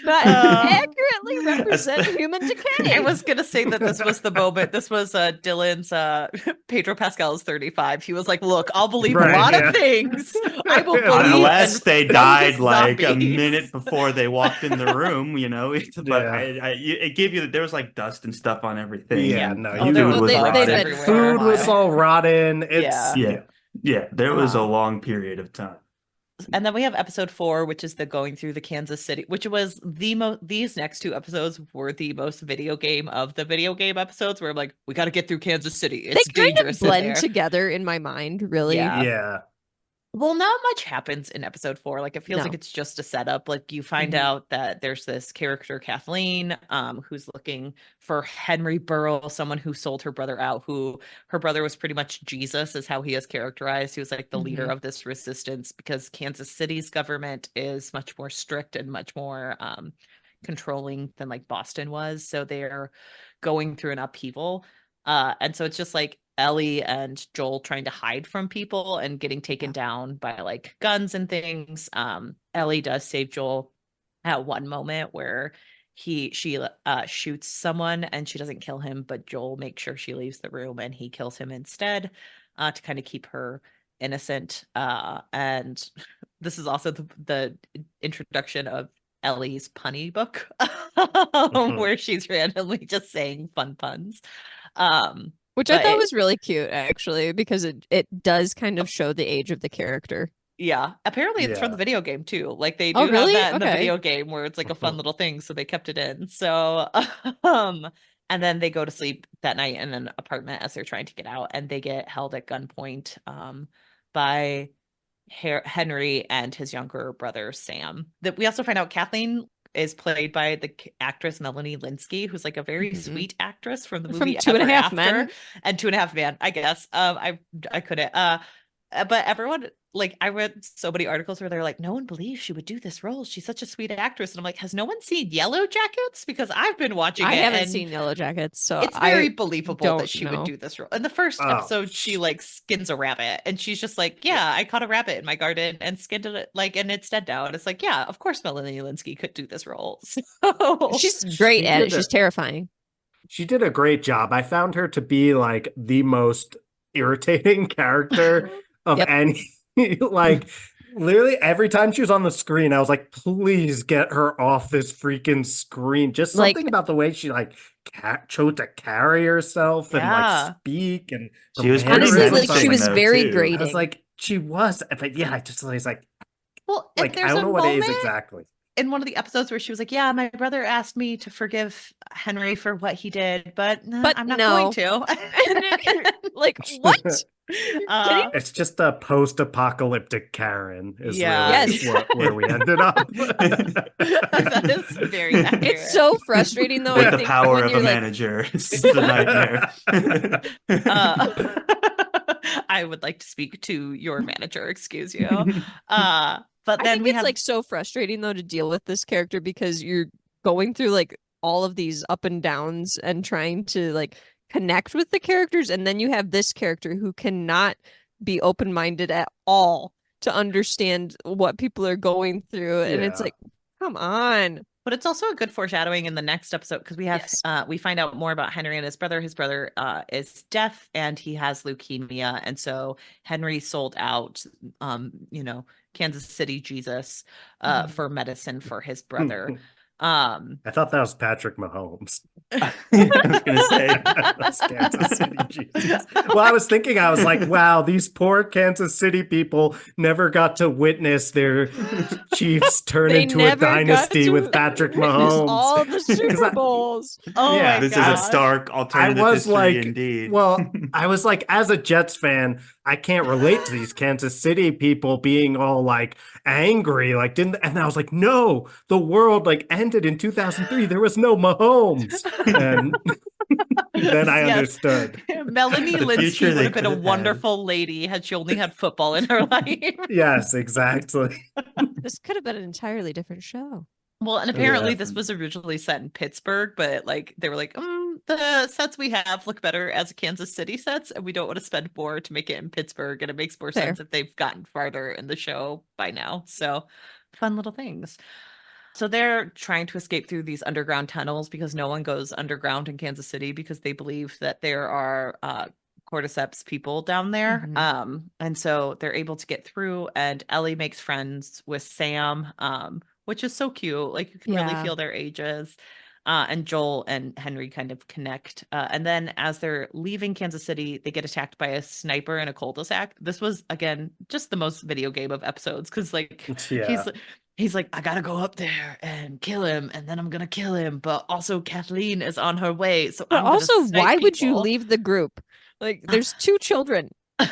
not accurately represent human decay? I was gonna say that this was the moment. This was Dylan's Pedro Pascal's 35. He was like, "Look, I'll believe a lot of things. I will believe unless they died like a zombies." minute before they walked in the room, But it gave you that there was like dust and stuff on everything. Yeah, no, food was all rotten. There was a long period of time. And then we have episode 4, which is the going through the Kansas City, which was these next 2 episodes were the most video game of the video game episodes, where I'm like, we got to get through Kansas City. It's dangerous. They kind of blend together in my mind, really. Yeah. Well, not much happens in episode 4. Like, it feels like it's just a setup. Like, you find out that there's this character, Kathleen, who's looking for Henry Burrell, someone who sold her brother out, who her brother was pretty much Jesus, is how he is characterized. He was like the leader of this resistance, because Kansas City's government is much more strict and much more controlling than like Boston was. So they're going through an upheaval. And so it's just like Ellie and Joel trying to hide from people and getting taken down by like guns and things. Ellie does save Joel at one moment where she shoots someone and she doesn't kill him, but Joel makes sure she leaves the room and he kills him instead to kind of keep her innocent. And this is also the introduction of Ellie's punny book where she's randomly just saying fun puns. Which I thought was really cute, actually, because it does kind of show the age of the character. Yeah. Apparently it's from the video game too. Like they do have that in the video game where it's like a fun little thing. So they kept it in. So, and then they go to sleep that night in an apartment as they're trying to get out, and they get held at gunpoint by Henry and his younger brother, Sam. That we also find out Kathleen is played by the actress Melanie Linsky, who's like a very sweet actress from the movie Two and a Half Men and 2.5 Men, I guess. I couldn't. But everyone, like, I read so many articles where they're like, no one believes she would do this role. She's such a sweet actress. And I'm like, has no one seen Yellow Jackets? Because I've been watching it. I haven't seen Yellow Jackets, so it's very believable that she would do this role. In the first episode, she like skins a rabbit, and she's just like, yeah, I caught a rabbit in my garden and skinned it, like, and it's dead now. And it's like, yeah, of course Melanie Linsky could do this role. So she's great at it. She's terrifying. She did a great job. I found her to be like the most irritating character of any. Like, literally every time she was on the screen, I was like, please get her off this freaking screen. Just something about the way she like chose to carry herself and like speak, and she was honestly like she was very grating. I was like, she was, but yeah, I just was like, well, like I don't know what it is exactly. In one of the episodes where she was like, yeah, my brother asked me to forgive Henry for what he did, but I'm not going to. Like, what? It's just a post-apocalyptic Karen is where we ended up. That is very accurate. It's so frustrating though. With the power of a manager. It's the nightmare. I would like to speak to your manager, excuse you. But then I think it's like so frustrating though to deal with this character, because you're going through like all of these up and downs and trying to like connect with the characters, and then you have this character who cannot be open-minded at all to understand what people are going through. And it's like, come on. But it's also a good foreshadowing in the next episode because we have we find out more about Henry and his brother. His brother is deaf and he has leukemia, and so Henry sold out, Kansas City Jesus for medicine for his brother. I thought that was Patrick Mahomes. I was gonna say that's Kansas City Jesus. Well, I was thinking, I was like, wow, these poor Kansas City people never got to witness their Chiefs turn into a dynasty with Patrick Mahomes. All the Super Bowls. This is a stark alternative history indeed. Well, I was like, as a Jets fan, I can't relate to these Kansas City people being all like angry, like and I was like, no, the world like ended in 2003. There was no Mahomes. And then I understood. Melanie Linsky would have been a wonderful lady had she only had football in her life. Yes, exactly. This could have been an entirely different show. Well, and apparently this was originally set in Pittsburgh, but like they were like, the sets we have look better as Kansas City sets, and we don't want to spend more to make it in Pittsburgh, and it makes more sense if they've gotten farther in the show by now. So fun little things. So they're trying to escape through these underground tunnels because no one goes underground in Kansas City because they believe that there are cordyceps people down there. And so they're able to get through, and Ellie makes friends with Sam, which is so cute. Like you can really feel their ages. And Joel and Henry kind of connect. And then as they're leaving Kansas City, they get attacked by a sniper in a cul-de-sac. This was, again, just the most video game of episodes because like he's like, I gotta go up there and kill him, and then I'm gonna kill him. But also Kathleen is on her way. So but also, why would you leave the group? Like there's 2 children. I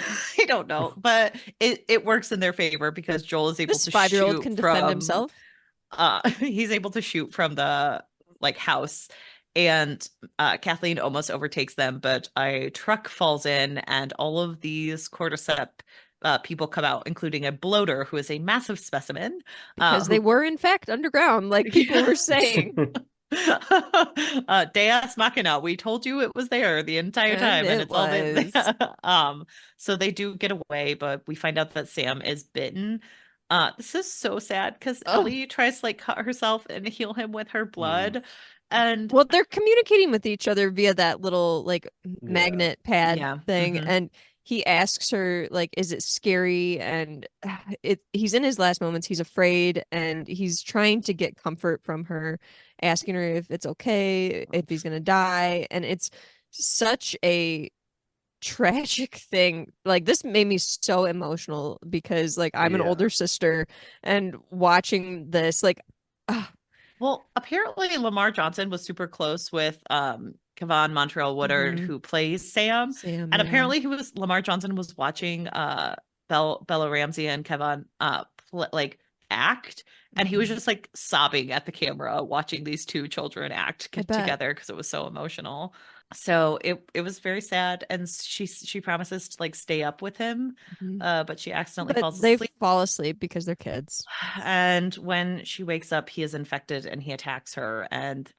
don't know, but it works in their favor because Joel is able to 5-year-old can defend himself. He's able to shoot from the house, and Kathleen almost overtakes them, but a truck falls in and all of these cordyceps people come out, including a bloater who is a massive specimen because they were in fact underground, like people were saying. Deus Machina, we told you it was there the entire time, and it's all been so they do get away, but we find out that Sam is bitten. This is so sad because Ellie tries to like cut herself and heal him with her blood. And well, they're communicating with each other via that little like magnet pad thing. And he asks her, like, is it scary? And he's in his last moments. He's afraid, and he's trying to get comfort from her, asking her if it's okay, if he's gonna die. And it's such a tragic thing. Like this made me so emotional because like I'm an older sister, and watching this like well, apparently Lamar Johnson was super close with Kevon Montreal Woodard, who plays Sam, and apparently Lamar Johnson was watching Bella Ramsey and Kevon like act, and he was just like sobbing at the camera watching these 2 children act together because it was so emotional. So it was very sad, and she promises to like stay up with him, but she accidentally falls asleep. They fall asleep because they're kids. And when she wakes up, he is infected and he attacks her, and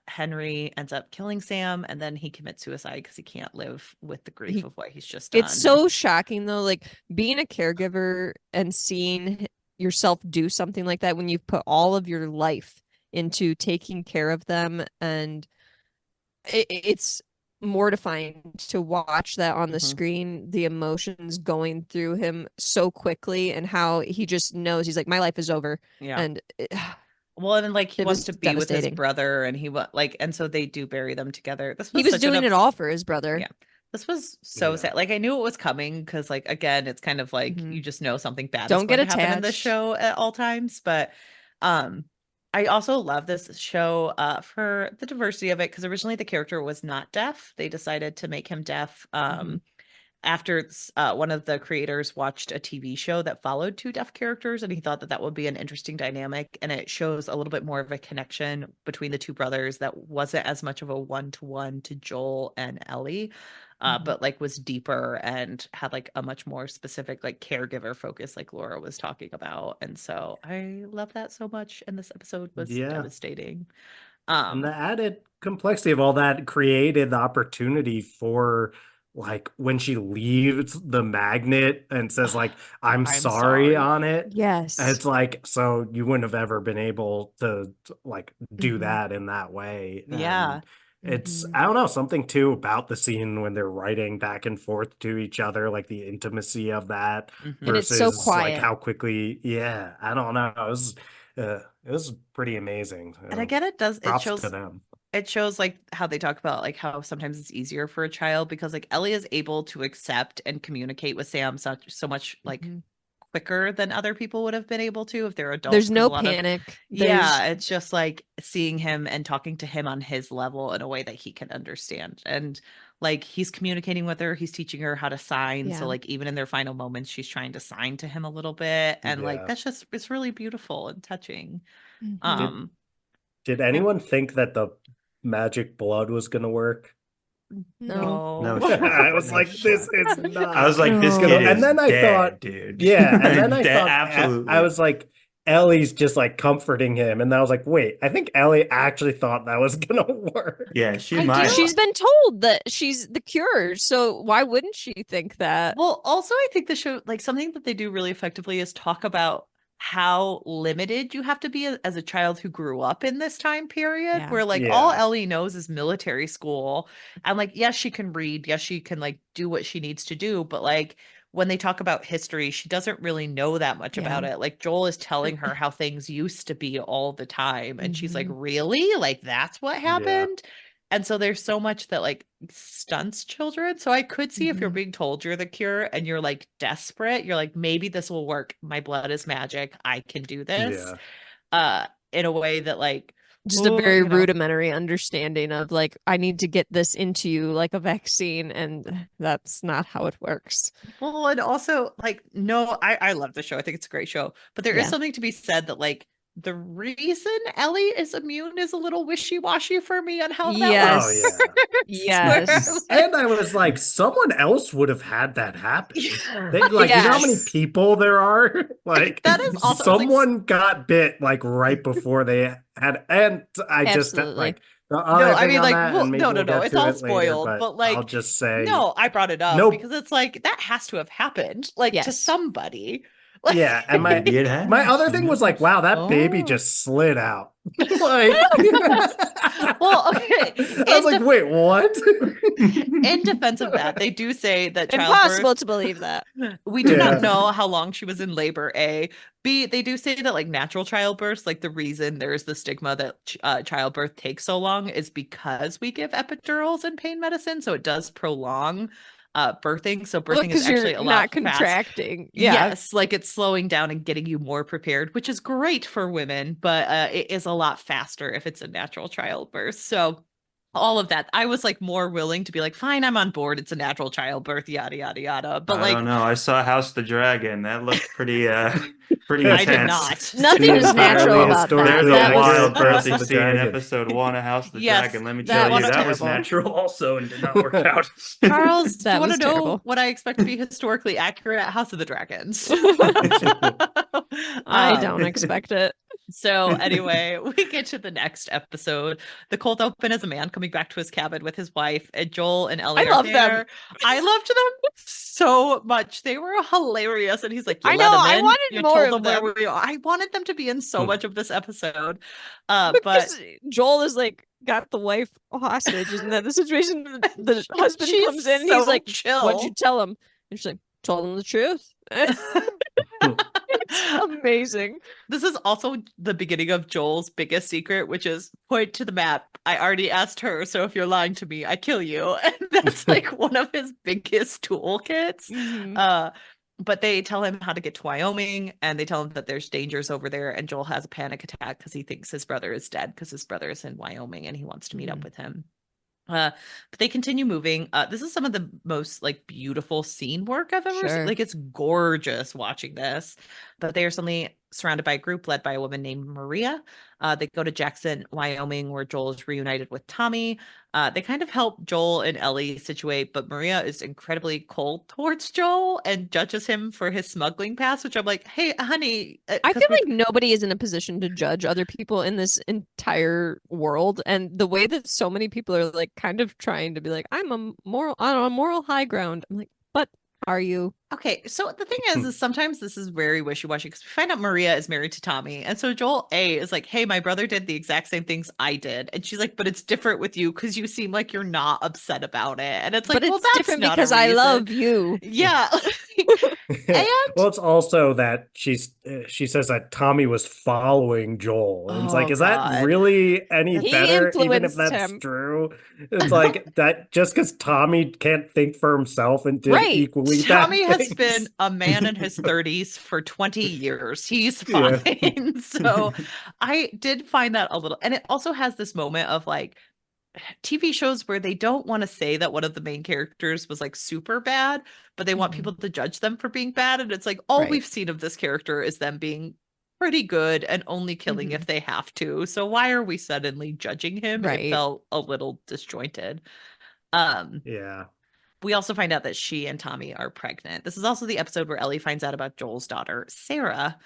Henry ends up killing Sam, and then he commits suicide because he can't live with the grief of what he's just done. It's so shocking though, like being a caregiver and seeing yourself do something like that when you've put all of your life into taking care of them, and it's mortifying to watch that on the screen, the emotions going through him so quickly, and how he just knows, he's like, my life is over. And well, and like he wants to be with his brother, and he like, and so they do bury them together. He was doing it all for his brother. This was so sad. Like I knew it was coming because like again, it's kind of like you just know something bad Don't is get going to attached. happen in this show at all times. But I also love this show for the diversity of it, because originally the character was not deaf. They decided to make him deaf after one of the creators watched a TV show that followed 2 deaf characters, and he thought that would be an interesting dynamic, and it shows a little bit more of a connection between the 2 brothers that wasn't as much of a one-to-one to Joel and Ellie, but like was deeper and had like a much more specific like caregiver focus, like Laura was talking about. And so I love that so much, and this episode was devastating. And the added complexity of all that created the opportunity for like when she leaves the magnet and says like I'm I'm sorry sorry. on it. Yes. It's like, so you wouldn't have ever been able to like do Mhm. that in that way. Yeah. And it's, Mhm. I don't know, something too about the scene when they're writing back and forth to each other, like the intimacy of that And it's so versus like quiet. how quickly, yeah, I don't know. It was pretty amazing. And again, Props to them. it shows like how they talk about like how sometimes it's easier for a child because like Ellie is able to accept and communicate with Sam so much like Mhm. quicker than other people would have been able to if they're adults. There's Because a no lot of panic. yeah, it's just like seeing him and talking to him on his level in a way that he can understand. And like he's communicating with her, he's teaching her how to sign. So Yeah. like even in their final moments, she's trying to sign to him a little bit. And like Yeah. that's just it's really beautiful and touching. Mhm. Did Um did I anyone think that the magic blood was gonna work? No. No no. shot. I was No like, this shot. is I was not like, this No. kid and is then I thought, dead, dude. yeah, and then I Dead, thought I absolutely. was like, Ellie's just like comforting him, and then I was like, wait, I think Ellie actually thought that was gonna work. Yeah, she I do. might She's have. been told that she's the cure, so why wouldn't she think that? Well, also, I think the show, like something that they do really effectively is talk about how limited you have to be as a child who grew up in this time period, Yeah. where like all Yeah, Ellie knows is military school. And like, yes, she can read, yes, she can like do what she needs to do, but like when they talk about history, she doesn't really know that much Yeah. about it. Like Joel is telling her how things used to be all the time, and she's like, Mhm. really? Like that's what yeah, happened? And so there's so much that like stunts children. So I could see if you're Mhm. being told you're the cure and you're like desperate, you're like, maybe this will work. My blood is magic. I can do this. yeah, In a way that like, Just a oh, very rudimentary understanding of like, I need to get this into you like a vaccine, and that's not how it works. well, and also like, no, I love the show. I think it's a great show. But there is Yeah. something to be said that like the reason Ellie is immune is a little wishy-washy for me on how that oh Yes. yeah. works. Where, Yes. And I was like, someone else would have had that happen. They like, you know how many Yes. people there are? Like, that is also it's like someone got bit like right before they had, and I just Absolutely. like the no, other I thing mean on like that, well, and maybe no, we'll get it's to all it later, spoiled, but but I'll like just say, no, I brought it up nope. because it's like that has to have happened like to Yes. somebody. Like Yeah, and Maybe it my has. other Who thing was like, knows? wow, that baby oh. just slid out. Like, Well, okay. I was like, wait, what? In defense of that, they do say that childbirth Impossible to believe that. we do not Yeah. know how long she was in labor. A, B, they do say that like natural childbirth, like the reason there's the stigma that childbirth takes so long is because we give epidurals and pain medicine, so it does prolong birthing. So Well, birthing is because you're actually a not lot fast. contracting. Yeah. Yes, like it's slowing down and getting you more prepared, which is great for women, but it is a lot faster if it's a natural childbirth. So all of that, I was like more willing to be like, fine, I'm on board. It's a natural childbirth, yada yada yada. But I don't like, know. I saw House of the Dragon. That looked pretty pretty I did intense. not. Nothing is natural Entirely about that. There's historically a That was accurate wild House birthing of the scene in Dragon. episode 1 of House of the Yes, Dragon. Let me do you tell that you, was want that was terrible. natural also and did not work out. Charles, do you That want to was know terrible. what I expect to be historically accurate at House of the Dragons? I Um, don't expect it. So anyway, we get to the next episode. The cold open is a man coming back to his cabin with his wife, and Joel and Ellie I are love them. there. I loved them so much. They were hilarious. And he's like, you I let know. them I in. wanted You more told of them where them we are. I wanted them to be in so much of this episode. But because Joel is like got the wife hostage, and then the situation the husband she's comes in, so he's like, chill. "What'd you tell him?" And she's like, "Told him the truth." It's amazing. This is also the beginning of Joel's biggest secret, which is point to the map. I already asked her, so if you're lying to me, I kill you. And that's like one of his biggest toolkits. Mhm. But they tell him how to get to Wyoming, and they tell him that there's dangers over there, and Joel has a panic attack because he thinks his brother is dead because his brother is in Wyoming and he wants to meet up with him. But they continue moving. This is some of the most like beautiful scene work I've ever seen. Sure. Like it's gorgeous watching this. But they are suddenly surrounded by a group led by a woman named Maria. They go to Jackson, Wyoming, where Joel is reunited with Tommy. They kind of help Joel and Ellie situate, but Maria is incredibly cold towards Joel and judges him for his smuggling past, which I'm like, hey, honey. I feel like nobody is in a position to judge other people in this entire world. And the way that so many people are like kind of trying to be like, I'm on a moral high ground. I'm like, but are you? Okay, so the thing is sometimes this is very wishy-washy because we find out Maria is married to Tommy. And so Joel A is like, hey, my brother did the exact same things I did. And she's like, but it's different with you because you seem like you're not upset about it. And it's like, but it's well, that's different not because a I reason. love you. Yeah. And well, it's also that she says that Tommy was following Joel, and it's like, is that really any better? Even if that's true, it's like that. Just because Tommy can't think for himself and did equally Tommy bad has been a man in his 30s for 20 years. He's fine. Yeah. So I did find that a little, and it also has this moment of like TV shows where they don't want to say that one of the main characters was like super bad, but they want people to judge them for being bad. And it's like, all we've seen of this character is them being pretty good and only killing if they have to. So why are we suddenly judging him? It felt a little disjointed. Yeah. We also find out that she and Tommy are pregnant. This is also the episode where Ellie finds out about Joel's daughter, Sarah.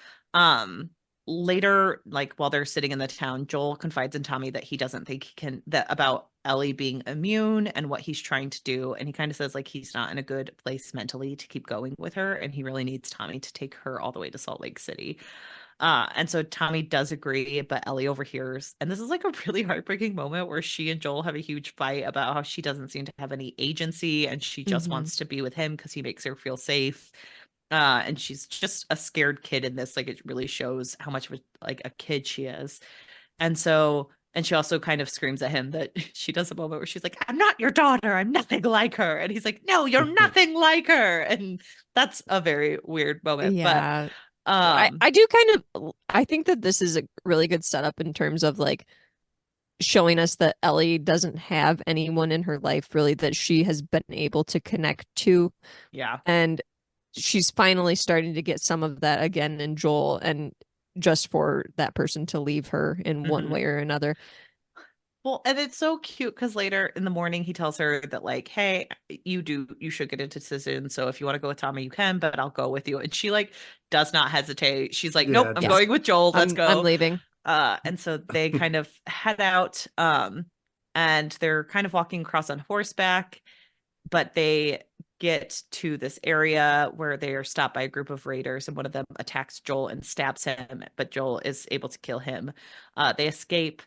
Later, like while they're sitting in the town, Joel confides in Tommy that he doesn't think he can, that about Ellie being immune and what he's trying to do. And he kind of says like he's not in a good place mentally to keep going with her. And he really needs Tommy to take her all the way to Salt Lake City. And so Tommy does agree, but Ellie overhears. And this is like a really heartbreaking moment where she and Joel have a huge fight about how she doesn't seem to have any agency and she just wants to be with him because he makes her feel safe. And she's just a scared kid in this. Like it really shows how much of a kid she is. And so, and she also kind of screams at him that she does a moment where she's like, I'm not your daughter. I'm nothing like her. And he's like, no, you're nothing like her. And that's a very weird moment. Yeah. But I do kind of, I think that this is a really good setup in terms of like showing us that Ellie doesn't have anyone in her life really that she has been able to connect to. Yeah. And she's finally starting to get some of that again in Joel, and just for that person to leave her in one way or another. Well, and it's so cute because later in the morning he tells her that like, hey, you should get into decision. So if you want to go with Tommy, you can, but I'll go with you. And she like does not hesitate. She's like, nope, I'm going with Joel. Let's go. I'm leaving. And so they kind of head out. And they're kind of walking across on horseback, but they get to this area where they are stopped by a group of raiders, and one of them attacks Joel and stabs him, but Joel is able to kill him. They escape.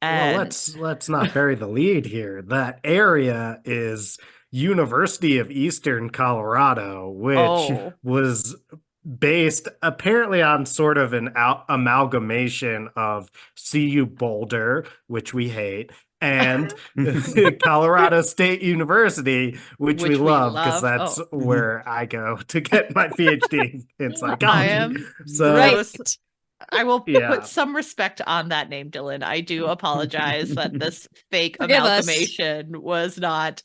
And well, let's not bury the lead here. That area is University of Eastern Colorado, which was based apparently on sort of an amalgamation of CU Boulder, which we hate, and Colorado State University, which we love because that's where I go to get my PhD in psychology. I will put some respect on that name, Dylan. I do apologize that this fake amalgamation was not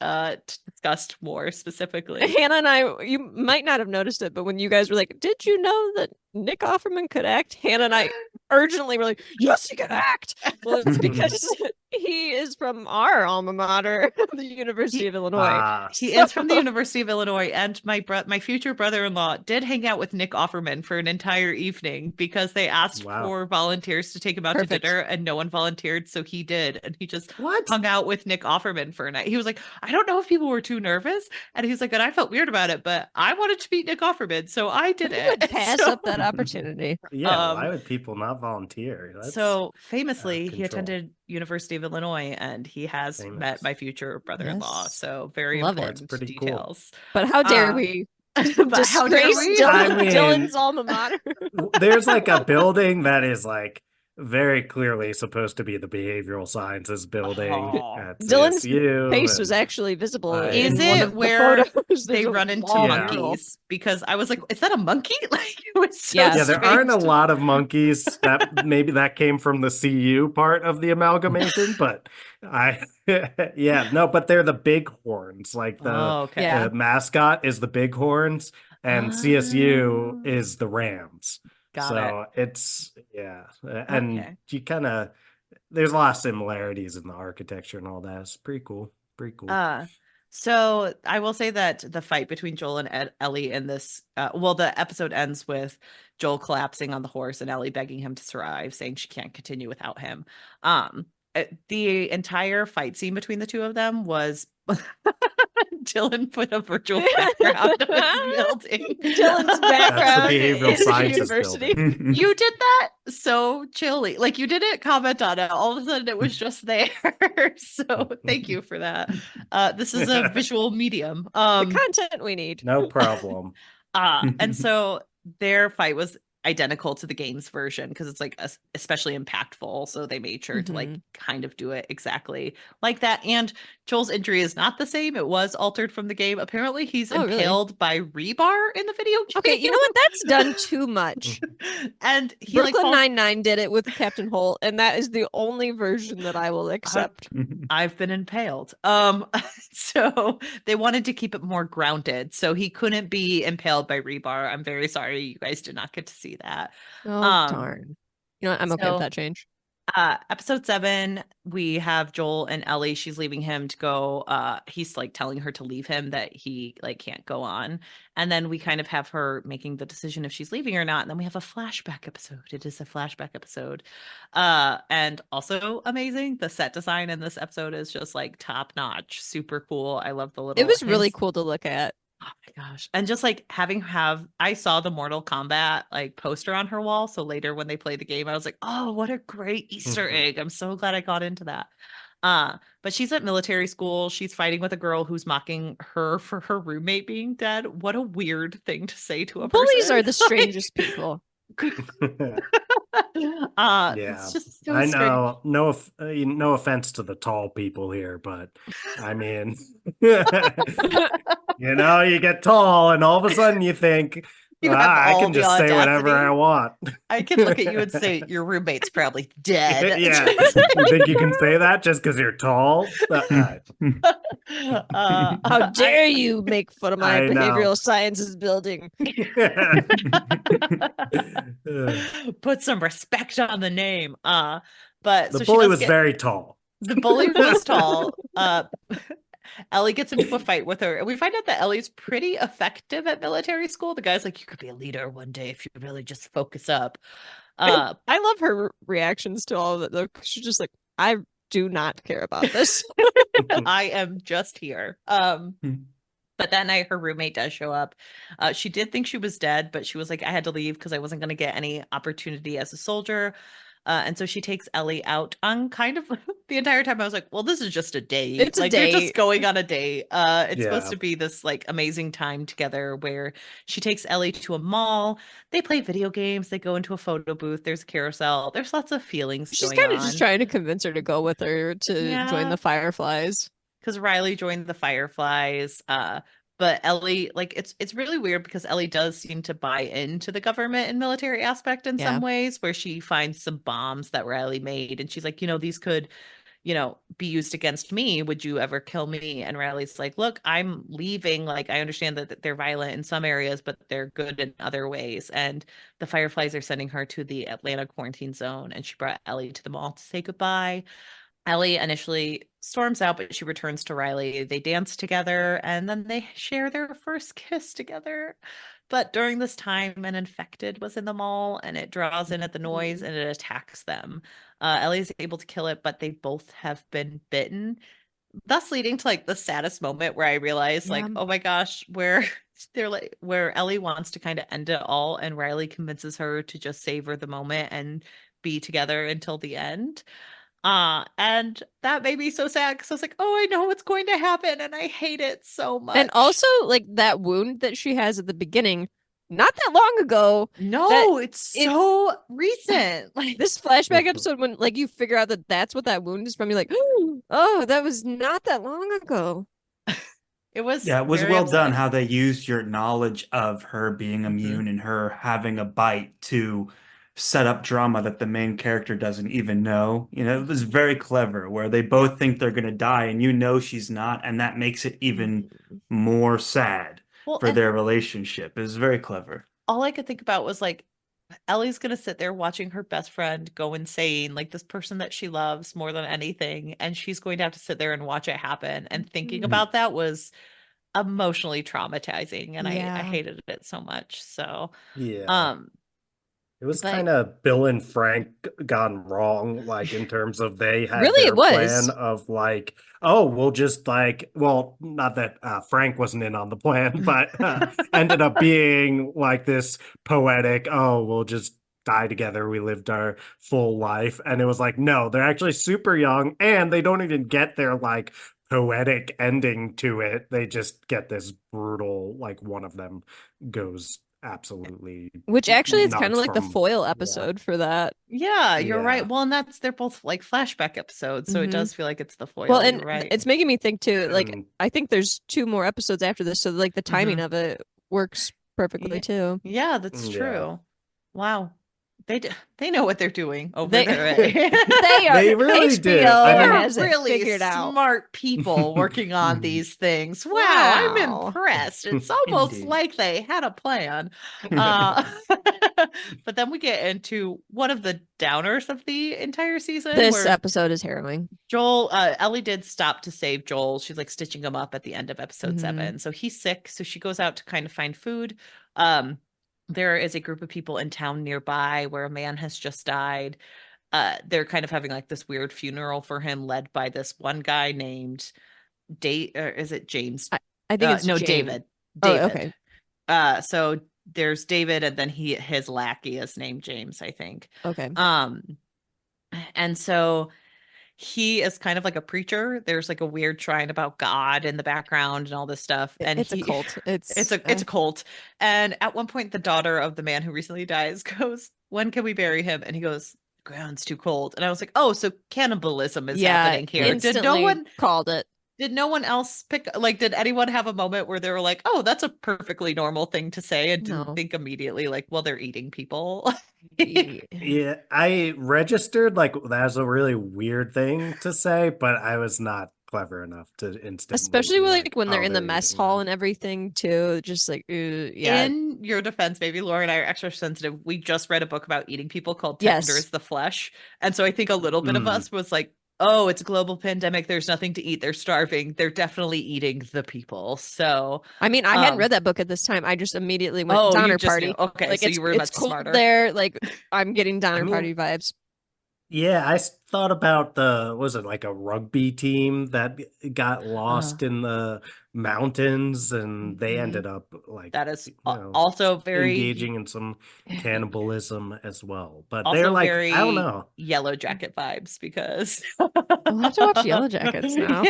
discussed more specifically. Hannah and I, you might not have noticed it, but when you guys were like, did you know that Nick Offerman could act? Hannah and I urgently were like, yes, he can act. Well, it's because he is from our alma mater, the University of Illinois. He is from the University of Illinois, and my future brother-in-law did hang out with Nick Offerman for an entire evening because they asked for volunteers to take him out to dinner, and no one volunteered, so he did, and he just hung out with Nick Offerman for a night. He was like, I don't know if people were too nervous, and he's like, and I felt weird about it, but I wanted to meet Nick Offerman, so I did it. Would pass up that opportunity. Yeah, why would people not volunteer? So famously, he attended University of Illinois, and he has met my future brother-in-law. So very important details. Cool. But how dare we? But how dare we? Dylan's alma mater. There's like a building that is like very clearly supposed to be the behavioral sciences building at Dylan's CSU, face was actually visible. Is it where they run into monkeys? Because I was like, is that a monkey? Like it was so yeah, there aren't a lot of monkeys. That maybe that came from the CU part of the amalgamation, but but they're the bighorns. Like the mascot is the bighorns, and CSU is the Rams. Got it. So it's and Okay. you kind of there's a lot of similarities in the architecture and all that. It's pretty cool. Pretty cool. So I will say that the fight between Joel and Ellie in this, well, the episode ends with Joel collapsing on the horse and Ellie begging him to survive, saying she can't continue without him. The entire fight scene between the two of them was Dylan put a virtual background of his building. Dylan's background behavioral is sciences university. You did that so chilly. Like you didn't comment on it. All of a sudden it was just there. So thank you for that. This is a visual medium. The content we need. No problem. And so their fight was identical to the game's version because it's like especially impactful. So they made sure to like kind of do it exactly like that. And Joel's injury is not the same. It was altered from the game. Apparently he's impaled by rebar in the video game. Okay, you know what? That's done too much. And he Brooklyn Nine-Nine did it with Captain Holt, and that is the only version that I will accept. I've been impaled. So they wanted to keep it more grounded. So he couldn't be impaled by rebar. I'm very sorry you guys did not get to see that. Oh, darn. You know what? I'm okay with that change. Episode 7, we have Joel and Ellie. She's leaving him to go. He's like telling her to leave him, that he like can't go on. And then we kind of have her making the decision if she's leaving or not. And then we have a flashback episode. It is a flashback episode. And also amazing. The set design in this episode is just like top notch, super cool. I love the little It was really cool to look at. Oh my gosh. And just like I saw the Mortal Kombat like poster on her wall. So later when they play the game, I was like, oh, what a great Easter egg. I'm so glad I got into that. But she's at military school. She's fighting with a girl who's mocking her for her roommate being dead. What a weird thing to say to a person. Bullies are the strangest people. It's just so I strange. know. No offense to the tall people here, but I mean, you get tall, and all of a sudden you think, I can just say whatever I want. I can look at you and say your roommate's probably dead. Yeah, you think you can say that just because you're tall? How dare you make fun of my behavioral sciences building? Put some respect on the name. But the bully was very tall. The bully was tall. Ellie gets into a fight with her, and we find out that Ellie's pretty effective at military school. The guy's like, you could be a leader one day if you really just focus up. I love her reactions to all of it, though. She's just like, I do not care about this. I am just here. But that night, her roommate does show up. She did think she was dead, but she was like, I had to leave because I wasn't going to get any opportunity as a soldier. And so she takes Ellie out on kind of the entire time. I was like, well, this is just a date. It's like a date. They're just going on a date. It's supposed to be this like amazing time together where she takes Ellie to a mall. They play video games. They go into a photo booth. There's a carousel. There's lots of feelings She's going on. She's kind of just trying to convince her to go with her to join the Fireflies. Because Riley joined the Fireflies. But Ellie, like, it's really weird because Ellie does seem to buy into the government and military aspect in some ways, where she finds some bombs that Riley made. And she's like, these could, be used against me. Would you ever kill me? And Riley's like, look, I'm leaving. Like, I understand that they're violent in some areas, but they're good in other ways. And the Fireflies are sending her to the Atlanta quarantine zone. And she brought Ellie to the mall to say goodbye. Ellie initially storms out, but she returns to Riley. They dance together, and then they share their first kiss together. But during this time, an infected was in the mall, and it draws in at the noise, and it attacks them. Ellie's able to kill it, but they both have been bitten, thus leading to like the saddest moment where I realized, like, oh my gosh, where Ellie wants to kind of end it all, and Riley convinces her to just savor the moment and be together until the end. And that made me so sad because I was like, oh, I know what's going to happen, and I hate it so much. And also, like, that wound that she has at the beginning, not that long ago. No, it's so recent. Like this flashback episode, when like you figure out that that's what that wound is from, you're like, oh, that was not that long ago. It was well done how they used your knowledge of her being immune and her having a bite to set up drama that the main character doesn't even know. It was very clever where they both think they're going to die and she's not, and that makes it even more sad for their relationship. It was very clever. All I could think about was like, Ellie's gonna sit there watching her best friend go insane, like this person that she loves more than anything, and she's going to have to sit there and watch it happen. And thinking Mhm. about that was emotionally traumatizing, and I Yeah. hated it so much. So, Yeah. um, It was but kind of Bill and Frank gone wrong, like in terms of they had Really, it their plan was. of like, oh, we'll just like, well, not that Frank wasn't in on the plan, but ended up being like this poetic, oh, we'll just die together. We lived our full life. And it was like, no, they're actually super young and they don't even get their like poetic ending to it. They just get this brutal, like one of them goes absolutely Which actually is kind of nuts like the from foil yeah episode for that. yeah, you're right. yeah Well, and they're both like flashback episodes, so it Hmm. does feel like it's the Well, foil. You're and right. it's making me think too, like, and I think there's 2 more episodes after this, so like the timing Hmm. of it works perfectly Yeah, too. yeah, that's yeah true. Wow, they know what they're doing over They there. Eh? they are they really do. I HBO They mean are has it really figured out. smart people working on these things. Wow, I'm Wow. impressed. It's almost Indeed. like they had a plan. Uh, but then we get into one of the downers of the entire season This where episode is harrowing. Ellie did stop to save Joel. She's like stitching him up at the end of episode Hmm. 7. So he's sick. So she goes out to kind of find food. Um, there is a group of people in town nearby where a man has just died. They're kind of having like this weird funeral for him, led by this one guy named or is it James? I think it's No, James. David. Oh, David. okay. So there's David, and then his lackey is named James, I think. Okay. Um, and so he is kind of like a preacher. There's like a weird shrine about God in the background and all this stuff. And It's a cult. it's a cult. And at one point, the daughter of the man who recently dies goes, "When can we bury him?" And he goes, "Ground's too cold." And I was like, "Oh, so cannibalism is yeah, happening here." instantly called it. Did no one else did anyone have a moment where they were like, "Oh, that's a perfectly normal thing to say," and didn't No. think immediately like, "Well, they're eating people." yeah I registered like that's a really weird thing to say, but I was not clever enough to instantly Especially be like like, when they're oh, in the they're mess eating hall them. and everything too. Just like, yeah. In your defense, maybe Laura and I are extra sensitive. We just read a book about eating people called Tender Yes. is the Flesh. And so I think a little bit of Mm. us was like, oh, it's a global pandemic. There's nothing to eat. They're starving. They're definitely eating the people. So, I mean, I hadn't um, read that book at this time. I just immediately went oh, you Donner just knew. Party. Okay, Like so you were it's much cold smarter. there. Like I'm getting I Donner mean, Party vibes. yeah, thought about was it like a rugby team that got Uh, lost in the mountains and they mhm. ended up like, That is also engaging in some cannibalism as well. But they're also like, I don't very know. Yellow Jacket vibes because I'll have to watch Yellow Jackets now.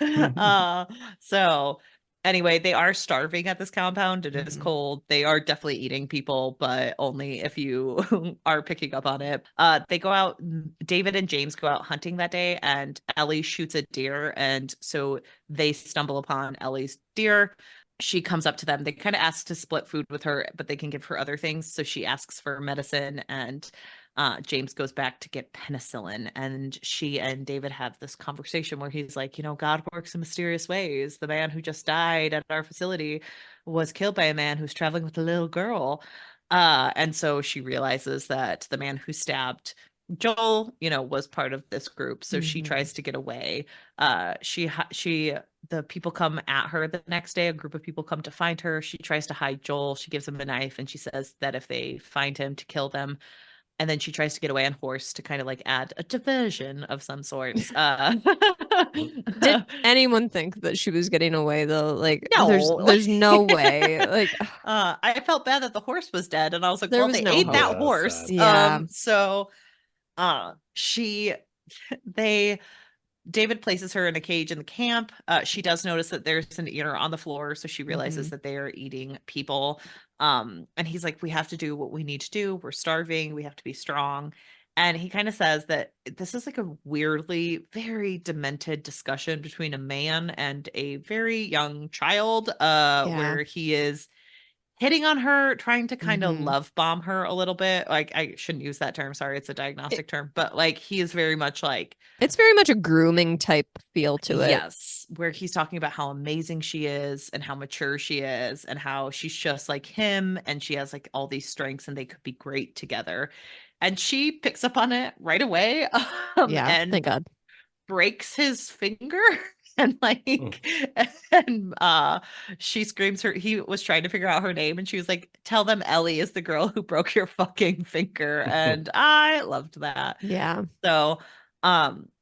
uh, so anyway, they are starving at this compound. It is cold. They are definitely eating people, but only if you are picking up on it. They go out, David and James go out hunting that day, and Ellie shoots a deer, and so they stumble upon Ellie's deer. She comes up to them. They kind of ask to split food with her, but they can give her other things. So she asks for medicine, and James goes back to get penicillin. And she and David have this conversation where he's like, God works in mysterious ways. The man who just died at our facility was killed by a man who's traveling with a little girl. And so she realizes that the man who stabbed Joel, was part of this group. So she tries to get away. The people come at her the next day. A group of people come to find her. She tries to hide Joel. She gives him a knife and she says that if they find him, to kill them. And then she tries to get away on horse to kind of like add a diversion of some sorts. Did anyone think that she was getting away though? Like No. there's no way. Like I felt bad that the horse was dead, and I was like, there well, was they no ate that hope. Yeah, horse. sad. Yeah. So she they David places her in a cage in the camp. She does notice that there's an eater on the floor, so she realizes that they are eating people. And he's like, "We have to do what we need to do. We're starving. We have to be strong." And he kind of says that this is like a weirdly, very demented discussion between a man and a very young child, Yeah. where he is hitting on her, trying to kind of Mhm. love bomb her a little bit. Like, I shouldn't use that term. Sorry, it's a diagnostic term, but like he is very much like, it's very much a grooming type feel to it. yes, where he's talking about how amazing she is and how mature she is and how she's just like him and she has like all these strengths and they could be great together. And she picks up on it right away, Yeah, and thank God. breaks his finger. And like, Mm. and she screams her, he was trying to figure out her name and she was like, tell them Ellie is the girl who broke your fucking finger. And I loved that. Yeah. So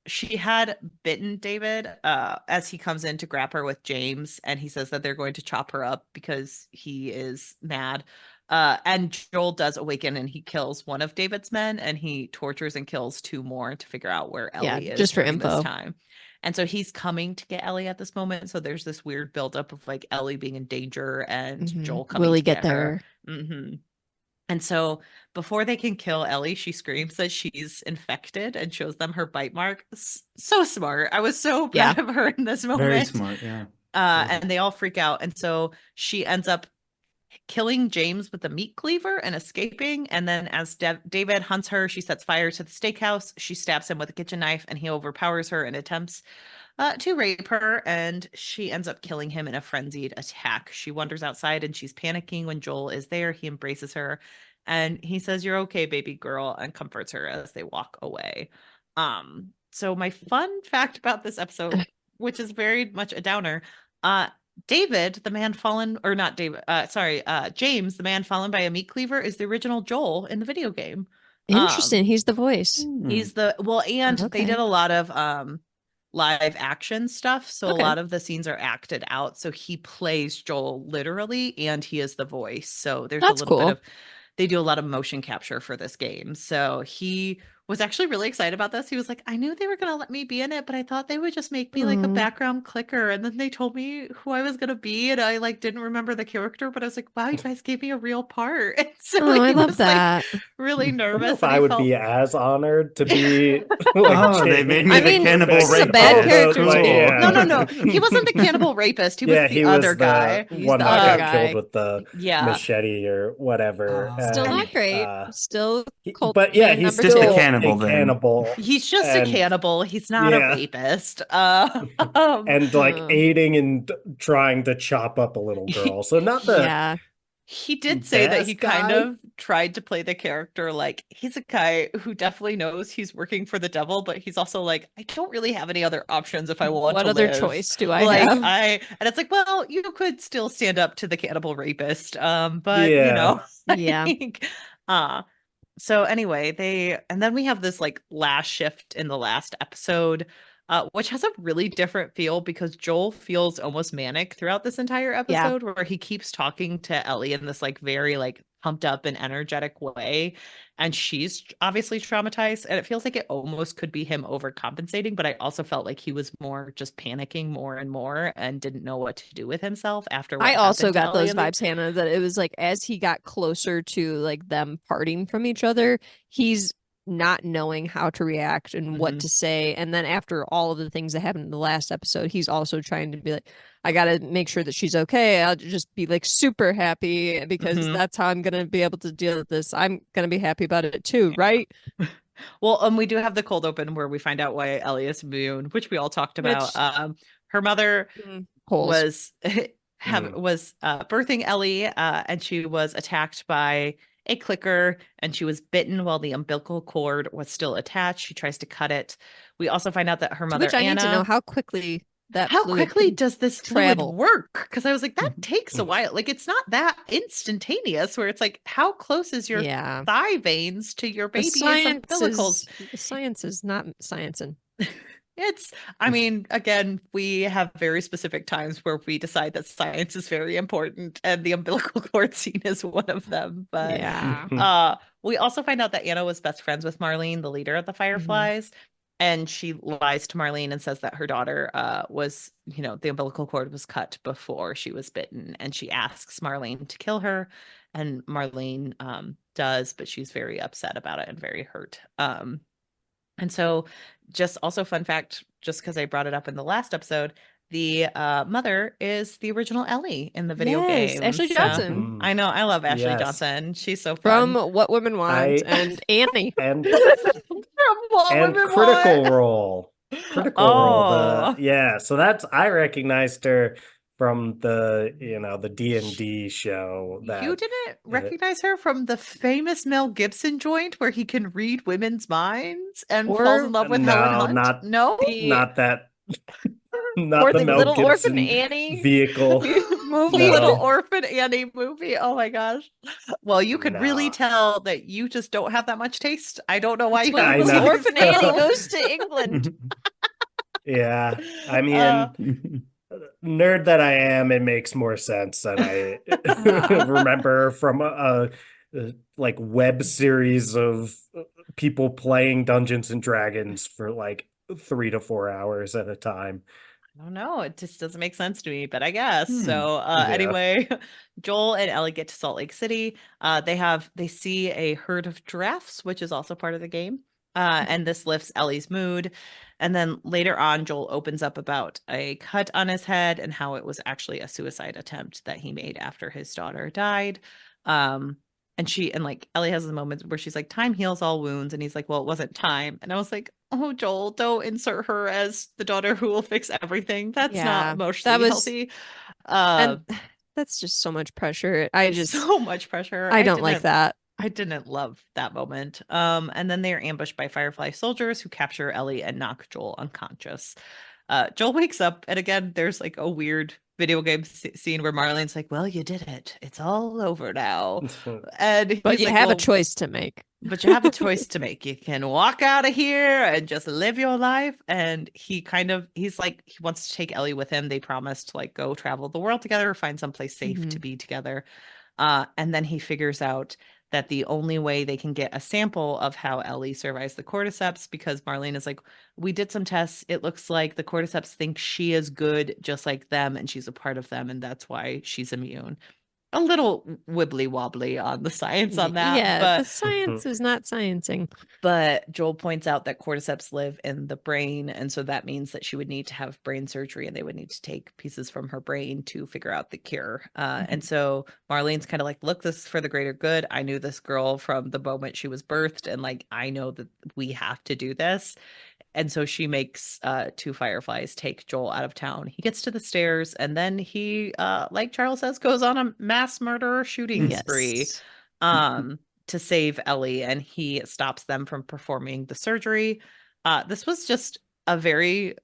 she had bitten David as he comes in to grab her with James, and he says that they're going to chop her up because he is mad. And Joel does awaken and he kills one of David's men and he tortures and kills two more to figure out where Ellie is just for during this info. time. And so he's coming to get Ellie at this moment. So there's this weird buildup of like Ellie being in danger and Joel coming Will he to get get her. there? And so before they can kill Ellie, she screams that she's infected and shows them her bite mark. So smart. I was so proud of her in this moment. Very smart, yeah. And they all freak out. And so she ends up killing James with a meat cleaver and escaping. And then as David hunts her, she sets fire to the steakhouse. She stabs him with a kitchen knife and he overpowers her and attempts to rape her, and she ends up killing him in a frenzied attack. She wanders outside and she's panicking when Joel is there. He embraces her and he says, "You're okay, baby girl," and comforts her as they walk away. So my fun fact about this episode, which is very much a downer, David, the man fallen, or not David, James, the man fallen by a meat cleaver, is the original Joel in the video game. Interesting. He's the voice. He's the, well, and they did a lot of live action stuff, so a lot of the scenes are acted out, so he plays Joel literally and he is the voice, so there's a little bit of, they do a lot of motion capture for this game. So he was actually really excited about this. He was like, I knew they were going to let me be in it, but I thought they would just make me like a background clicker. And then they told me who I was going to be. And I like didn't remember the character, but I was like, wow, you guys gave me a real part. And so I love that. Like, really nervous. I don't know if I would be as honored to be like, they made me the cannibal rapist. A bad character. No. He wasn't the cannibal rapist. He was the other guy. He's one that got killed with the machete or whatever. Still not great. Still cold. But yeah, he's just still a cannibal. He's just a cannibal. He's not a rapist. And like aiding and trying to chop up a little girl. So not the He did say that he kind of tried to play the character like he's a guy who definitely knows he's working for the devil, but he's also like, I don't really have any other options if I want to live. What other choice do I have? And it's like, well, you could still stand up to the cannibal rapist. But you know, so anyway, and then we have this like last shift in the last episode, which has a really different feel because Joel feels almost manic throughout this entire episode, where he keeps talking to Ellie in this like very like pumped up and energetic way, and she's obviously traumatized, and it feels like it almost could be him overcompensating, but I also felt like he was more just panicking more and more and didn't know what to do with himself after what I also got Ellie those vibes, Hannah, that it was like as he got closer to like them parting from each other, he's not knowing how to react and what to say. And then after all of the things that happened in the last episode, he's also trying to be like, I gotta make sure that she's okay. I'll just be like super happy because that's how I'm gonna be able to deal with this. I'm gonna be happy about it too, right? Well, we do have the cold open where we find out why Ellie is immune, which we all talked about. Her mother was birthing Ellie, and she was attacked by a clicker, and she was bitten while the umbilical cord was still attached. She tries to cut it. We also find out that her mother, I need to know how quickly does this travel fluid work? Because I was like, that takes a while. Like, it's not that instantaneous. Where it's like, how close is your thigh veins to your baby's umbilicals? The science is not sciencing. I mean, again, we have very specific times where we decide that science is very important, and the umbilical cord scene is one of them. But we also find out that Anna was best friends with Marlene, the leader of the Fireflies, and she lies to Marlene and says that her daughter was, the umbilical cord was cut before she was bitten, and she asks Marlene to kill her, and Marlene does, but she's very upset about it and very hurt. And so just also fun fact, just because I brought it up in the last episode, the mother is the original Ellie in the video Yes, game. Ashley So Johnson I know, I love Ashley Yes. Johnson. She's so from fun. What Women Want I and Annie. and From What and Women Critical Want. Role. Critical Role. Oh, So that's I recognized her from the D&D show you that didn't uh, recognize her from the famous Mel Gibson joint where he can read women's minds and falls in Or love with Helen no, Hunt? not No? the not that not or the the Mel Little Orphan Gibson Annie vehicle. movie. Little No. Orphan Annie movie. Oh my gosh. Well, you could really No. tell that you just don't have that much taste. I don't know why It's you when I haven't Little seen know. these Orphan Annie films. goes to England. Yeah. I Uh, mean, nerd that I am, it makes more sense that I Uh, remember from a like web series of people playing Dungeons and Dragons for like 3 to 4 hours at a time. I don't know. It just doesn't make sense to me, but I guess. Hmm. So Yeah. anyway, Joel and Ellie get to Salt Lake City. They see a herd of giraffes, which is also part of the game. And this lifts Ellie's mood. And then later on, Joel opens up about a cut on his head and how it was actually a suicide attempt that he made after his daughter died. Um, and like Ellie has a moment where she's like, time heals all wounds. And he's like, well, it wasn't time. And I was like, oh, Joel, don't insert her as the daughter who will fix everything. That's not yeah, that emotionally was, healthy. and Uh, that's just so much pressure. so much pressure. I don't like that. I didn't love that moment. And then they are ambushed by Firefly soldiers who capture Ellie and knock Joel unconscious. Joel wakes up, and again, there's like a weird video game scene where Marlene's like, well, you did it. It's all over now. And But he's you like, have a well, choice to make. but you have a choice to make. You can walk out of here and just live your life. And he's like, he wants to take Ellie with him. They promised to like go travel the world together or find someplace safe to Mhm. be together. And then he figures out that the only way they can get a sample of how Ellie survives the cordyceps, because Marlene is like, we did some tests. It looks like the cordyceps think she is good just like them and she's a part of them. And that's why she's immune. A little wibbly wobbly on the science on that, Yeah, the but science is not sciencing. Joel points out that cordyceps live in the brain, and so that means that she would need to have brain surgery, and they would need to take pieces from her brain to figure out the cure. And so Marlene's kind of like, "Look, this is for the greater good. I knew this girl from the moment she was birthed, and like I know that we have to do this." And so she makes two fireflies take Joel out of town. He gets to the stairs, and then he, like Charles says, goes on a mass murder shooting spree. Yes. To save Ellie, and he stops them from performing the surgery. This was just it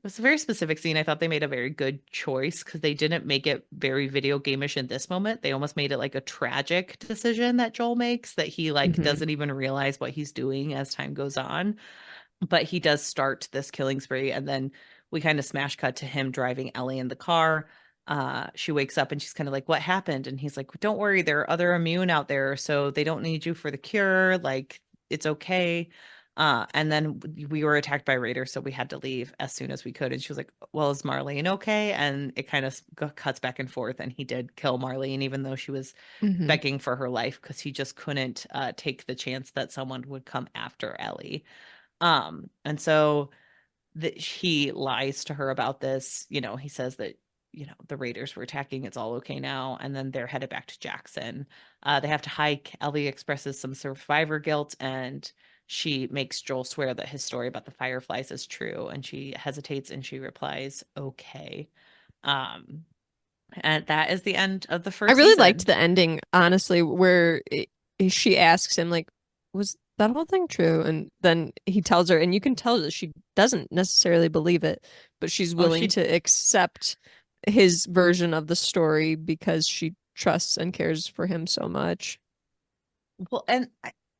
was a very specific scene. I thought they made a very good choice because they didn't make it very video game-ish in this moment. They almost made it like a tragic decision that Joel makes, that he like doesn't even realize what he's doing as time goes on. But he does start this killing spree, and then we kind of smash cut to him driving Ellie in the car. She wakes up and she's kind of like, what happened? And he's like, don't worry, there are other immune out there, so they don't need you for the cure, like it's okay. And then we were attacked by raiders, so we had to leave as soon as we could. And she was like, well, is Marlene okay? And it kind of cuts back and forth, and he did kill Marlene even though she was begging for her life, because he just couldn't take the chance that someone would come after Ellie. And so that he lies to her about this. He says that, the raiders were attacking. It's all okay now. And then they're headed back to Jackson. They have to hike. Ellie expresses some survivor guilt, and she makes Joel swear that his story about the fireflies is true. And she hesitates and she replies, okay. And that is the end of the I first really season. liked the ending, honestly, where she asks him, like, was that whole thing true? And then he tells her, and you can tell that she doesn't necessarily believe it, but she's willing to accept his version of the story because she trusts and cares for him so much. Well, and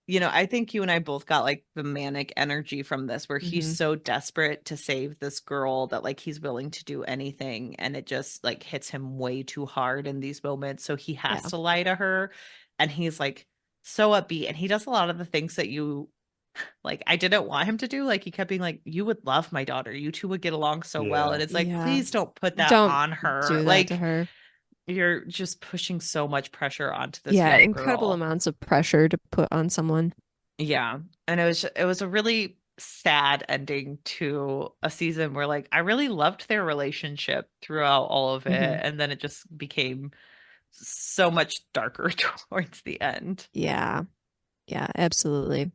I think you and I both got like the manic energy from this, where he's so desperate to save this girl that like he's willing to do anything, and it just like hits him way too hard in these moments. So he has to lie to her, and he's like so upbeat, and he does a lot of the things that you like I didn't want him to do. Like he kept being like, you would love my daughter, you two would get along so well. And it's like, please don't put that Don't on her. do that like to her. You're just pushing so much pressure onto this incredible girl. amounts of pressure to put on someone. Yeah. And it was a really sad ending to a season where like I really loved their relationship throughout all of it, and then it just became so much darker towards the end. Yeah. Yeah, absolutely.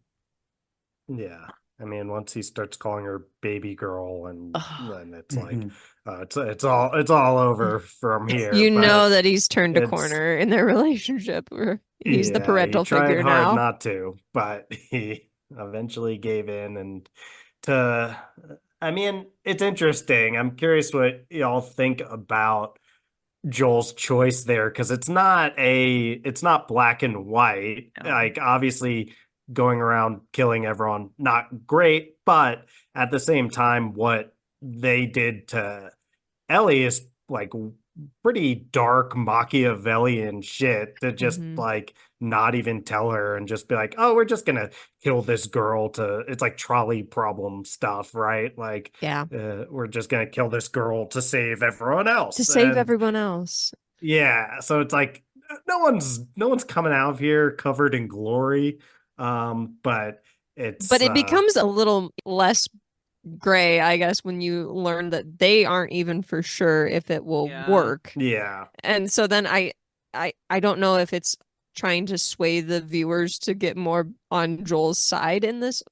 Yeah. I mean, once he starts calling her baby girl, and Oh, then it's like, it's all over from here. You know But that he's turned a it's corner in their relationship where he's the yeah, he parental tried figure hard now. not to, but he eventually gave in. And to, I mean, it's interesting. I'm curious what y'all think about Joel's choice there, because it's not black and white. no. Like, obviously going around killing everyone, not great, but at the same time, what they did to Ellie is like pretty dark Machiavellian shit, to just Mhm. like not even tell her and just be like, oh, we're just gonna kill this girl. To It's like trolley problem stuff, right? Like, Yeah. we're just gonna kill this girl to save everyone To else. save And everyone else. yeah, so it's like no one's coming out of here covered in glory. But But it's it becomes a little less gray, I guess, when you learn that they aren't even for sure if it will Yeah. work. yeah. And so then I don't know if it's trying to sway the viewers to get more on Joel's side in this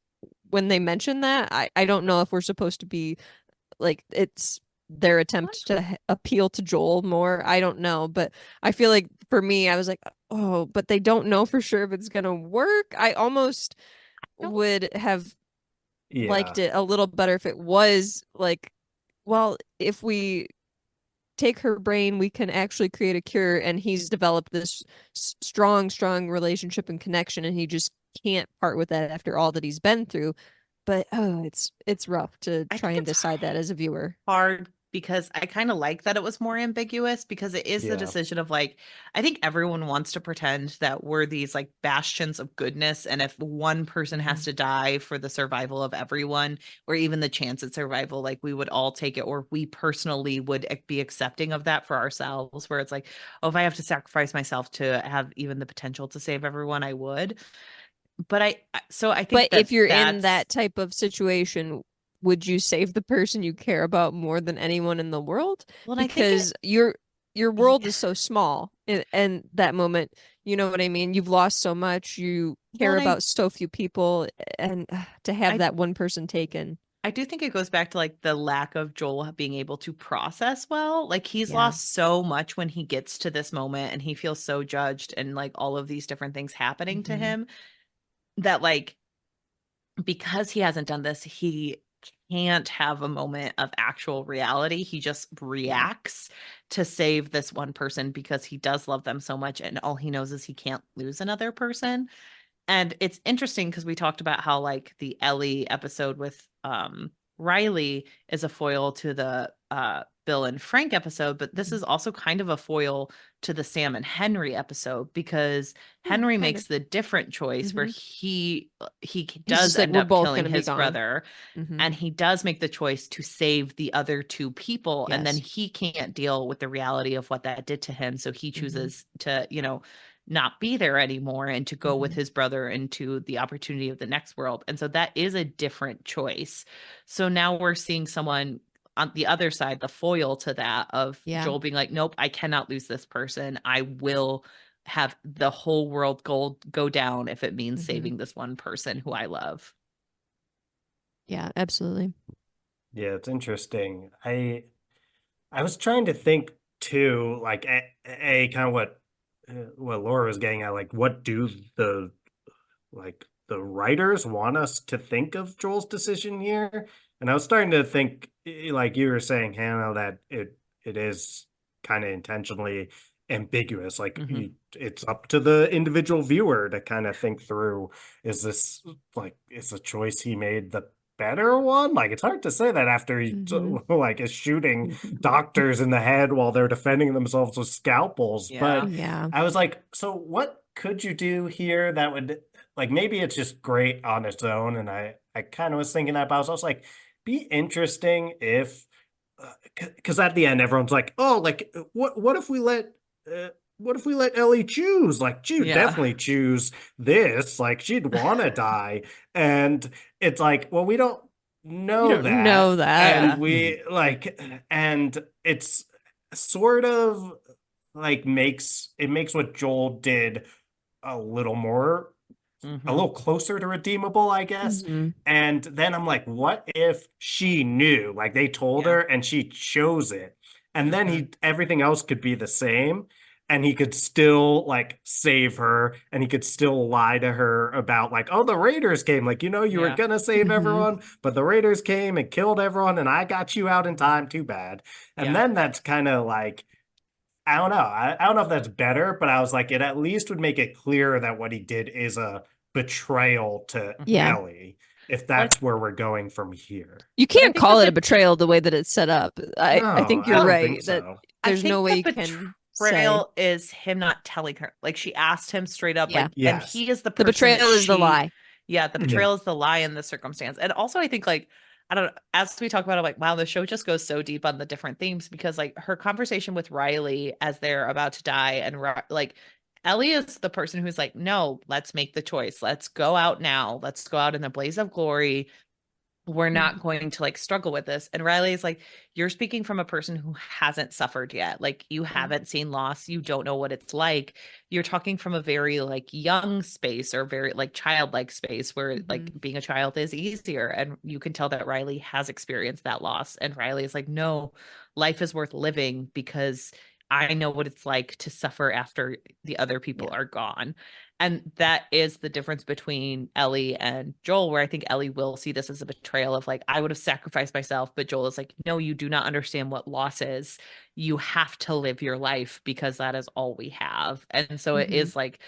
when they mention that. I don't know if we're supposed to be like it's their attempt to appeal to Joel more. I don't know, but I feel like for me, I was like, oh, but they don't know for sure if it's gonna work. I almost would have liked Yeah. it a little better if it was like, well, if we take her brain, we can actually create a cure. And he's developed this strong relationship and connection, and he just can't part with that after all that he's been through. But oh, it's rough to I try think and it's decide that as a viewer. hard because I kind of like that it was more ambiguous because it is the Yeah. decision of like, I think everyone wants to pretend that we're these like bastions of goodness. And if one person has to die for the survival of everyone, or even the chance at survival, like we would all take it, or we personally would be accepting of that for ourselves, where it's like, oh, if I have to sacrifice myself to have even the potential to save everyone, I would. But so I But think if that you're in that's, that type of situation, would you save the person you care about more than anyone in the world? well, and I think it, Because your world is so small in that moment. You know what I mean? You've lost so much. You well, care and about so few people, and to have I that one person taken. I do think it goes back to like the lack of Joel being able to process well. Like he's Yeah. lost so much when he gets to this moment and he feels so judged and like all of these different things happening to him that like because he hasn't done this, he can't have a moment of actual reality. He just Yeah. reacts to save this one person because he does love them so much and all he knows is he can't lose another person. And it's interesting because we talked about how like the Ellie episode with Riley is a foil to the Bill and Frank episode, but this is also kind of a foil to the Sam and Henry episode because Yeah, Henry kind of. makes the different choice where Hmm. he He's does just like, end we're up both killing gonna be his gone. brother Hmm. and he does make the choice to save the other two people and then Yes. he can't deal with the reality of what that did to him so he Hmm. chooses to not be there anymore and to go with Hmm. his brother into the opportunity of the next world. And so that is a different choice. So now we're seeing someone on the other side, the foil to that of Yeah. Joel being like, nope, I cannot lose this person. I will have the whole world go down if it means Hmm. saving this one person who I love. Yeah, absolutely. Yeah, it's interesting. I was trying to think too, like, kind of what Laura was getting at, like, what do the writers want us to think of Joel's decision here? And I was starting to think, like you were saying, Hannah, that it is kind of intentionally ambiguous. Like, Mm-hmm. it's up to the individual viewer to kind of think through, is this, like, is the choice he made the better one? Like, it's hard to say that after he Hmm. like is shooting doctors in the head while they're defending themselves with scalpels. Yeah. But Yeah. I was like, so what could you do here that would, like, maybe it's just great on its own? And I kind of was thinking that, but I was also like, be interesting if, because at the end everyone's like, oh, like, what if we let what if we let Ellie choose? Like, she would Yeah. definitely choose this. Like, she'd want to die. And it's like, well, we don't You know don't know that. that. And Yeah. we like, and it's sort of like makes what Joel did a little more a Hmm. little closer to redeemable, I guess. Mhm. And then I'm like, what if she knew? Like they told Yeah. her and she chose it. And then Hmm. he everything else could be the same. And he could still like save her and he could still lie to her about like, oh, the Raiders came. Like, you were Yeah. gonna save Mhm. everyone, but the Raiders came and killed everyone, and I got you out in time. Too bad. And Yeah. then that's kind of like I don't know. I don't know if that's better, but I was like, it at least would make it clear that what he did is a betrayal to Hmm. Yeah. Ellie, if Like, that's where we're going from here. You but I can't think call the it a betrayal the way that it's set up. I No, think I you're well, don't think right that so. I there's no think way the you can say. betrayal is him not telling her. Like she asked him straight up, Yeah. like, and Yes. he is the The person that betrayal is the she, lie. yeah, the Yeah. betrayal is the lie in this circumstance. And also, I think like I don't know, as we talk about it, I'm like, wow, the show just goes so deep on the different themes because like her conversation with Riley as they're about to die, and like Ellie is the person who's like, no, let's make the choice. Let's go out now. Let's go out in the blaze of glory. We're not going to like struggle with this. And Riley is like, you're speaking from a person who hasn't suffered yet. Like you haven't seen loss. You don't know what it's like. You're talking from a very like young space or very like childlike space where like Mhm. being a child is easier. And you can tell that Riley has experienced that loss. And Riley is like, no, life is worth living because I know what it's like to suffer after the other people Yeah. are gone. And that is the difference between Ellie and Joel, where I think Ellie will see this as a betrayal of like, I would have sacrificed myself. But Joel is like, no, you do not understand what loss is. You have to live your life because that is all we have. And so it Mhm. is like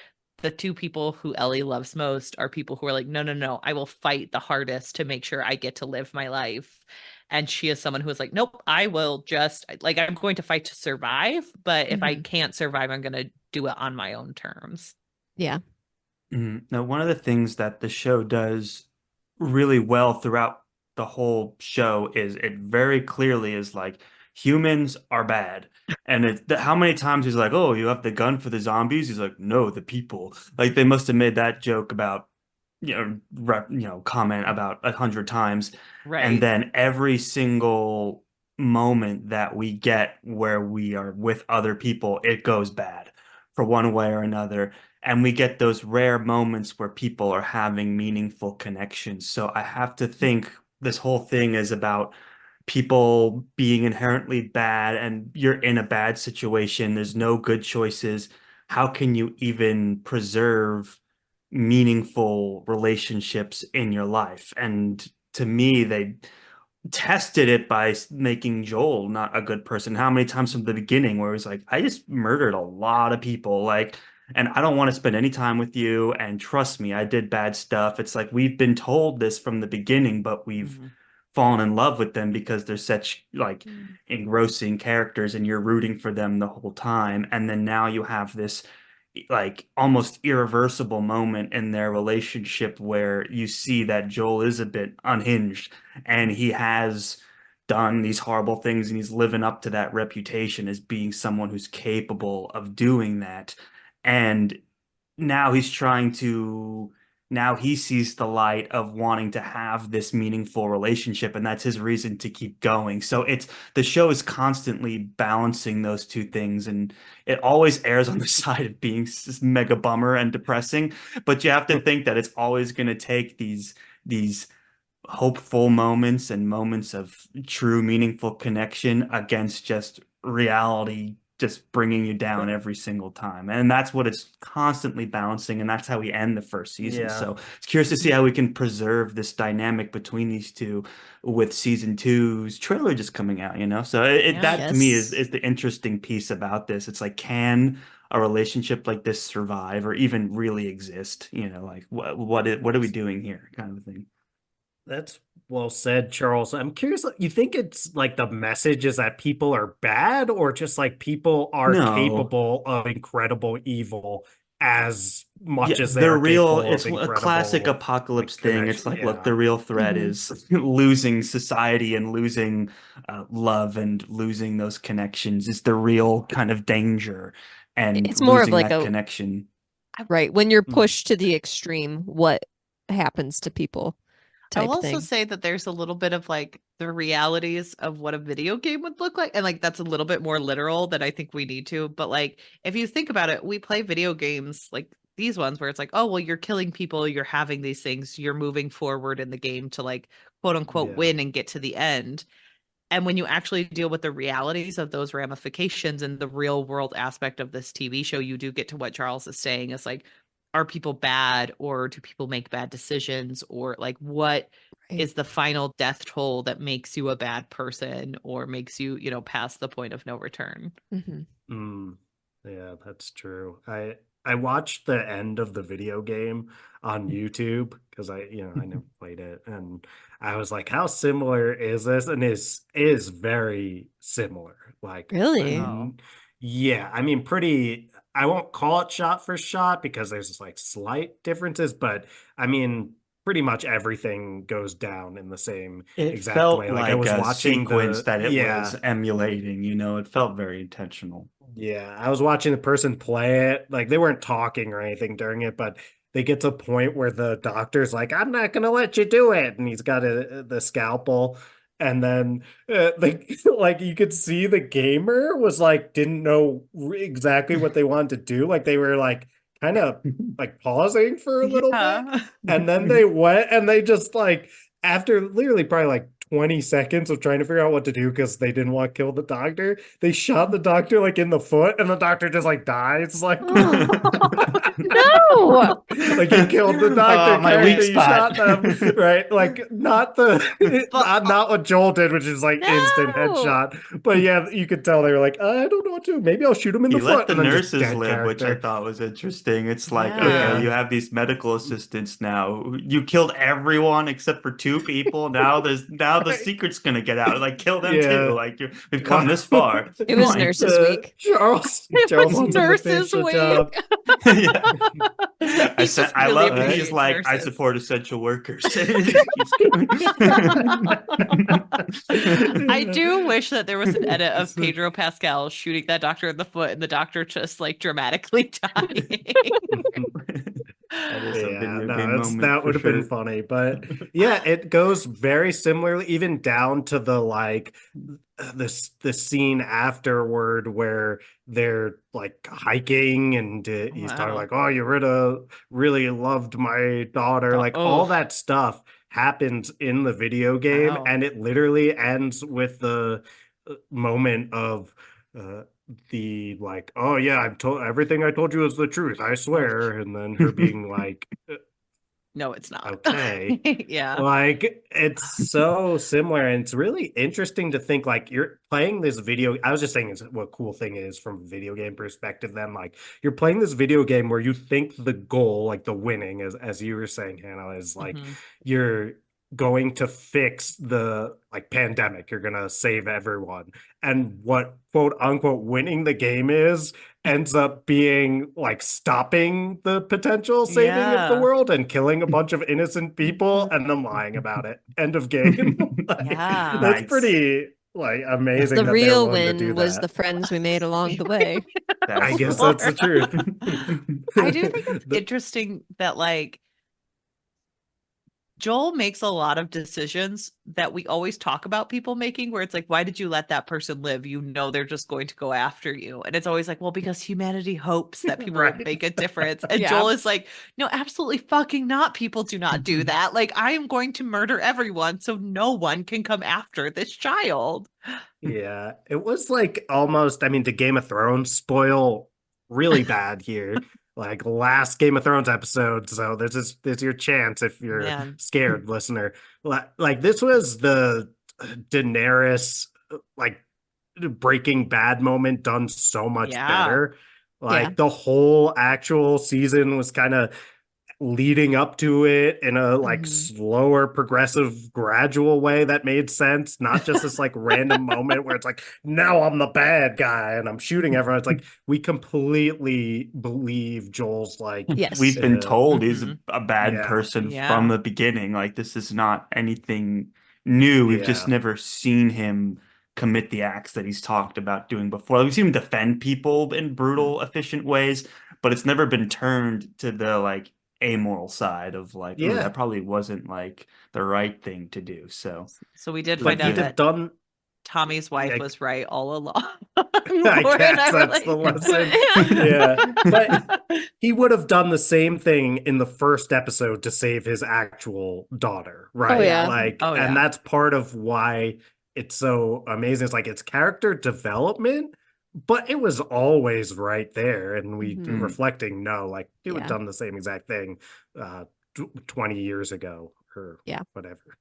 the two people who Ellie loves most are people who are like, no, no, no, I will fight the hardest to make sure I get to live my life. And she is someone who is like, nope, I will just like, I'm going to fight to survive. But if I Mhm. can't survive, I'm going to do it on my own terms. Yeah. Now, one of the things that the show does really well throughout the whole show is it very clearly is like humans are bad. And how many times he's like, "Oh, you have the gun for the zombies?" He's like, "No, the people." Like they must have made that joke about, comment about 100 times. And Right. then every single moment that we get where we are with other people, it goes bad for one way or another, and we get those rare moments where people are having meaningful connections. So I have to think this whole thing is about people being inherently bad, and you're in a bad situation. There's no good choices. How can you even preserve meaningful relationships in your life? And to me, they tested it by making Joel not a good person. How many times from the beginning where he's like, I just murdered a lot of people, like, and I don't want to spend any time with you. And trust me, I did bad stuff. It's like we've been told this from the beginning, but we've Mhm. fallen in love with them because they're such like Mm. engrossing characters and you're rooting for them the whole time. And then now you have this like almost irreversible moment in their relationship where you see that Joel is a bit unhinged and he has done these horrible things and he's living up to that reputation as being someone who's capable of doing that. And now he's trying to now he sees the light of wanting to have this meaningful relationship, and that's his reason to keep going. So it's the show is constantly balancing those two things, and it always errs on the side of being mega bummer and depressing, but you have to think that it's always going to take these hopeful moments and moments of true meaningful connection against just reality just bringing you down every single time. And that's what it's constantly balancing, and that's how we end the first season. Yeah. So it's curious to see how we can preserve this dynamic between these two with season two's trailer just coming out, you know? So Yeah. that to me Yes. is the interesting piece about this. It's like, can a relationship like this survive or even really exist? You know, like what are we doing here, kind of thing. That's well said, Charles. I'm curious, you think it's like the message is that people are bad or just like people are No. capable of incredible evil as Yeah, much as they the are real, capable of it's a classic incredible apocalypse like thing. It's connection? like, look, Yeah. the real threat Mhm. is losing society and losing love and losing those connections is the real kind of danger. and It's more of losing like that a connection. Right. When you're pushed to the extreme, what happens to people I'll type also thing. say that there's a little bit of like the realities of what a video game would look like. And like that's a little bit more literal than I think we need to. But like if you think about it, we play video games like these ones where it's like, oh, well, you're killing people, you're having these things, you're moving forward in the game to like quote unquote Yeah. win and get to the end. And when you actually deal with the realities of those ramifications and the real world aspect of this TV show, you do get to what Charles is saying is like, are people bad or do people make bad decisions? Or like, what Right. is the final death toll that makes you a bad person or makes you, past the point of no return? Yeah, that's true. I watched the end of the video game on YouTube because I never played it, and I was like, how similar is this? And is very similar. Like, I Really? Oh. mean, yeah, I mean, pretty. I won't call it shot for shot because there's like slight differences, but I mean, pretty much everything goes down in the same It exact felt way. Like I like was a watching sequence the that it yeah. was emulating, it felt very intentional. Yeah, I was watching the person play it. Like they weren't talking or anything during it, but they get to a point where the doctor's like, "I'm not gonna let you do it," and he's got the scalpel, and then like you could see the gamer was like didn't know exactly what they wanted to do. Like they were like kind of like pausing for a little bit, Yeah. and then they went and they just like after literally probably like 20 seconds of trying to figure out what to do because they didn't want to kill the doctor, they shot the doctor like in the foot and the doctor just like dies. Like, No. like you killed the doctor Oh, my weak character, you spot. shot them, right? Like not the But not what Joel did, which is like instant No. headshot. But yeah, you could tell they were like, I don't know what to do. Maybe I'll shoot him in He the let foot, the and then just nurses dead live, which I character. thought was interesting. It's like, okay, yeah. you Yeah. have these medical assistants now. You killed everyone except for two people. Now the Right. secret's gonna get out. Like, kill them too. Yeah. Like we've come Wow. this far. It's It was fine. Nurses Week. Charles It Charles was wants him to Nurses finish the Week. job. Yeah. He just I really love he's appreciates like, I nurses. support essential workers. It just keeps going. I do wish that there was an edit of Pedro Pascal shooting that doctor in the foot and the doctor just like dramatically dying. That is a Yeah, video game no, moment that for would have been sure. funny. But yeah, it goes very similarly, even down to the like this scene afterward where they're like hiking and he's talking Wow. like, "Oh, you really loved my daughter." Like all Oh, that stuff happens in the video game, wow. and it literally ends with the moment of uh, the like, oh yeah, I've told everything I told you is the truth, I Oh, swear, and then her being like, no, it's not. okay. Yeah. Like it's so similar, and it's really interesting to think like you're playing this video. I was just saying is what a cool thing is from a video game perspective. Then like you're playing this video game where you think the goal, like the winning, as you were saying, Hannah, is like Mhm. you're going to fix the like pandemic. You're gonna save everyone, and what quote unquote winning the game is ends up being like stopping the potential saving of the Yeah. world and killing a bunch of innocent people and them lying about it. End of game. Like Yeah. that's Nice. pretty like amazing The that they're real willing to do win was the that. friends we made along the way. I That's guess true. that's the truth. I do think it's The- interesting that like Joel makes a lot of decisions that we always talk about people making where it's like, why did you let that person live? You know, they're just going to go after you. And it's always like, well, because humanity hopes that people will right. make a difference. And Yeah. Joel is like, no, absolutely fucking not. People do not do that. Like, I am going to murder everyone so no one can come after this child. Yeah, it was like almost, I mean, did Game of Thrones spoil really bad here? Like last Game of Thrones episode, so there's your chance if you're Man. scared, listener. Like this was the Daenerys like Breaking Bad moment done so much Yeah. better. Yeah. Like the whole actual season was kind of leading up to it in a like Mhm. slower, progressive, gradual way that made sense. Not just this like random moment where it's like, now I'm the bad guy and I'm shooting everyone. It's like we completely believe Joel's like, Yes. We've been told he's Mhm. a bad yeah, person from Yeah. the beginning. Like this is not anything new. We've just yeah, never seen him commit the acts that he's talked about doing before. Like, we've seen him defend people in brutal, efficient ways, but it's never been turned to the like amoral side of like, ooh, Yeah. that probably wasn't like the right thing to do. So we did But find out he'd have that done. Tommy's wife was right all along. I Laura and guess were that's the like- lesson. Yeah. But he would have done the same thing in the first episode to save his actual daughter, right? yeah. Like, Oh, and yeah. that's part of why it's so amazing. It's like it's character development, but it was always right there. And we Mhm. reflecting, no, like he would have Yeah. done the same exact thing 20 years ago or Yeah. whatever.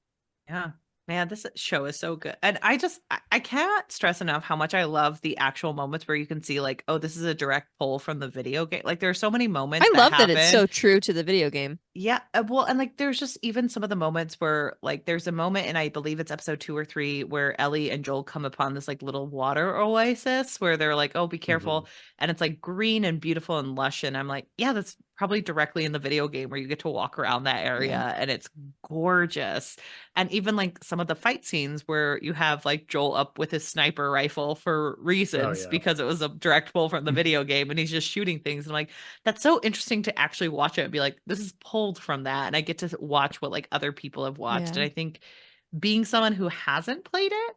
Yeah. Man, this show is so good. And I can't stress enough how much I love the actual moments where you can see like, oh, this is a direct pull from the video game. Like there are so many moments I love that it's happen. so true to the video game. Yeah. Well, and like there's just even some of the moments where like there's a moment, and I believe it's episode 2 or 3, where Ellie and Joel come upon this like little water oasis where they're like, oh, be careful. And it's like green and beautiful and lush. And I'm like, yeah, that's probably directly in the video game where you get to walk around that area and it's gorgeous. And even like some of the fight scenes where you have like Joel up with his sniper rifle for reasons because it was a direct pull from the video game and he's just shooting things. And I'm like, that's so interesting to actually watch it and be like, this is pulled from that. And I get to watch what like other people have watched. And I think being someone who hasn't played it,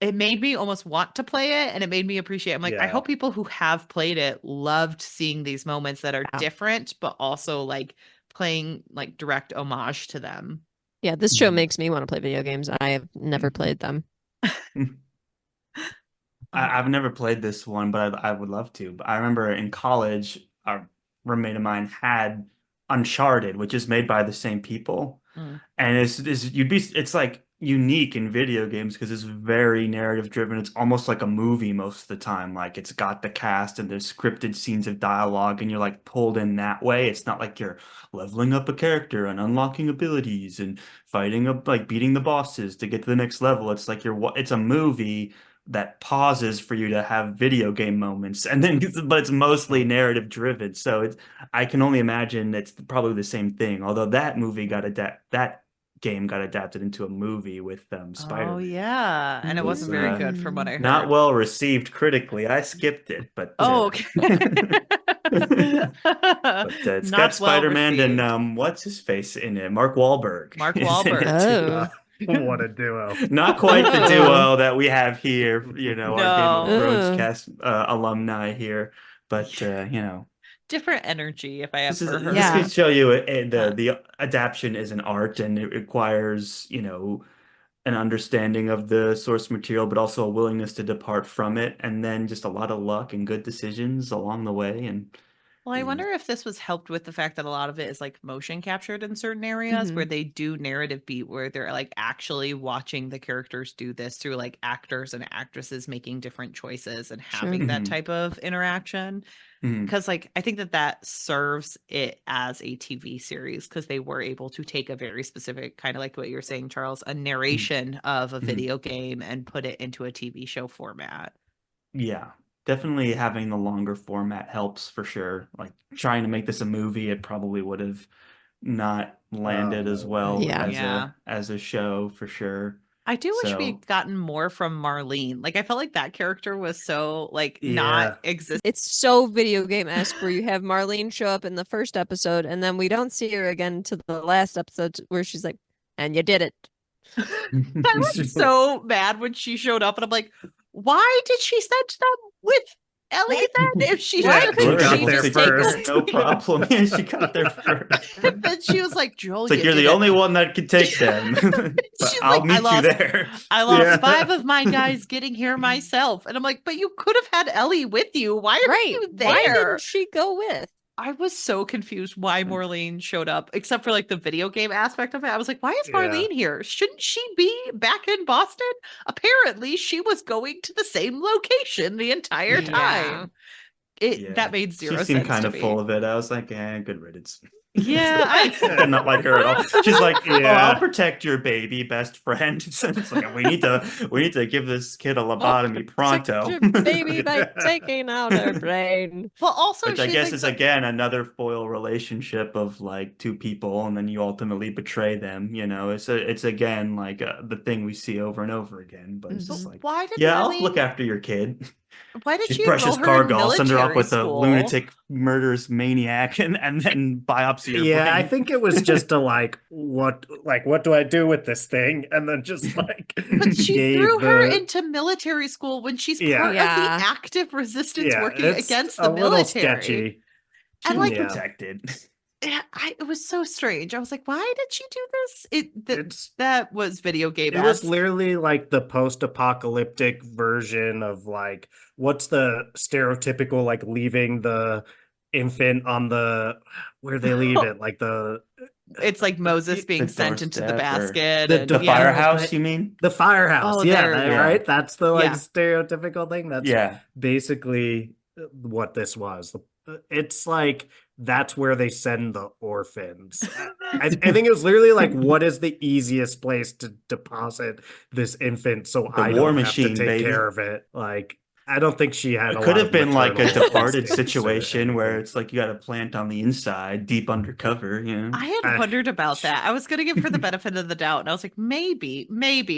it made me almost want to play it, and it made me appreciate it. I'm like, I hope people who have played it loved seeing these moments that are different, but also like playing like direct homage to them. Yeah, this show makes me want to play video games. I have never played them. I've never played this one, but I would love to. But I remember in college, a roommate of mine had Uncharted, which is made by the same people, and it's like unique in video games because it's very narrative driven. It's almost like a movie most of the time. Like it's got the cast and there's scripted scenes of dialogue, and you're like pulled in that way. It's not like you're leveling up a character and unlocking abilities and fighting up like beating the bosses to get to the next level. It's like it's a movie that pauses for you to have video game moments, and then but it's mostly narrative driven. So I can only imagine it's probably the same thing, although that game got adapted into a movie with Spider-Man. Oh yeah, and it wasn't very good from what I heard. Not well received critically. I skipped it, but okay. But it's got Spider-Man and what's his face in it? Mark Wahlberg. Mark Wahlberg. What a duo. Not quite the duo that we have here, our Game of Thrones cast alumni here, but different energy if I have heard. This could show you the adaptation is an art, and it requires, an understanding of the source material, but also a willingness to depart from it, and then just a lot of luck and good decisions along the way. And well, I wonder if this was helped with the fact that a lot of it is like motion captured in certain areas where they do narrative beat, where they're like actually watching the characters do this through like actors and actresses making different choices and having that type of interaction. Because like I think that serves it as a TV series, because they were able to take a very specific kind of like what you're saying, Charles, a narration of a video game and put it into a TV show format. Yeah. Definitely having the longer format helps for sure. Like trying to make this a movie, it probably would have not landed as well as a show for sure. I do wish we had gotten more from Marlene. Like I felt like that character was so like not exist. It's so video game-esque where you have Marlene show up in the first episode and then we don't see her again to the last episode where she's like, and you did it. I was so mad when she showed up, and I'm like, why did she send them with Ellie then? If she got there first, no problem. Yeah, she got there first. Then she was like, Joel, it's like you're the only one that could take them. But I'll meet you there. I lost 5 of my guys getting here myself, and I'm like, but you could have had Ellie with you. Why are you there? Why didn't she go with? I was so confused why Marlene showed up, except for like the video game aspect of it. I was like, why is Marlene here? Shouldn't she be back in Boston? Apparently, she was going to the same location the entire time. That made zero sense. She seemed kind to of me. full of it. I was like, good riddance. Yeah, Not like her at all. She's like, "Oh, Yeah. I'll protect your baby, best friend." It's like we need to give this kid a I'll lobotomy protect pronto. your baby by taking out her brain. well, also Which I she's guess like is again another foil relationship of like two people, and then you ultimately betray them. You know, it's again like the thing we see over and over again. But it's but just Mhm. like, why did yeah, I'll look Marlene? after your kid. Why did She's she enroll precious her in cargo. I'll send her off military with a school? lunatic, murderous maniac, and then biopsy her Yeah, I brain. think it was just a what do I do with this thing? And then just like But she threw gave her the into military school when she's yeah, part of the Yeah. active resistance yeah, working it's against a the little military. sketchy. And She was like, Yeah. protected. it was so strange. I was like, why did she do this? It's That was video game it was esque. literally like the post-apocalyptic version of like what's the stereotypical like leaving the infant on the where they leave it like the It's like Moses The being sent into the doorstep or basket, the and the yeah, firehouse, development, you mean? the firehouse. oh, Yeah, there, that, Yeah. right. That's the like yeah, stereotypical thing. That's Yeah. basically what this was. It's like that's where they send the orphans. I think it was literally like, what is the easiest place to deposit this infant so The I war don't have to machine, take care baby. of it? Like, I don't think she had It a could lot have of been like a maternal Departed instincts or situation where anything. it's like you got a plant on the inside, deep undercover, you know? I had I, wondered about that. I was going to give her the benefit of the doubt, and I was like, maybe,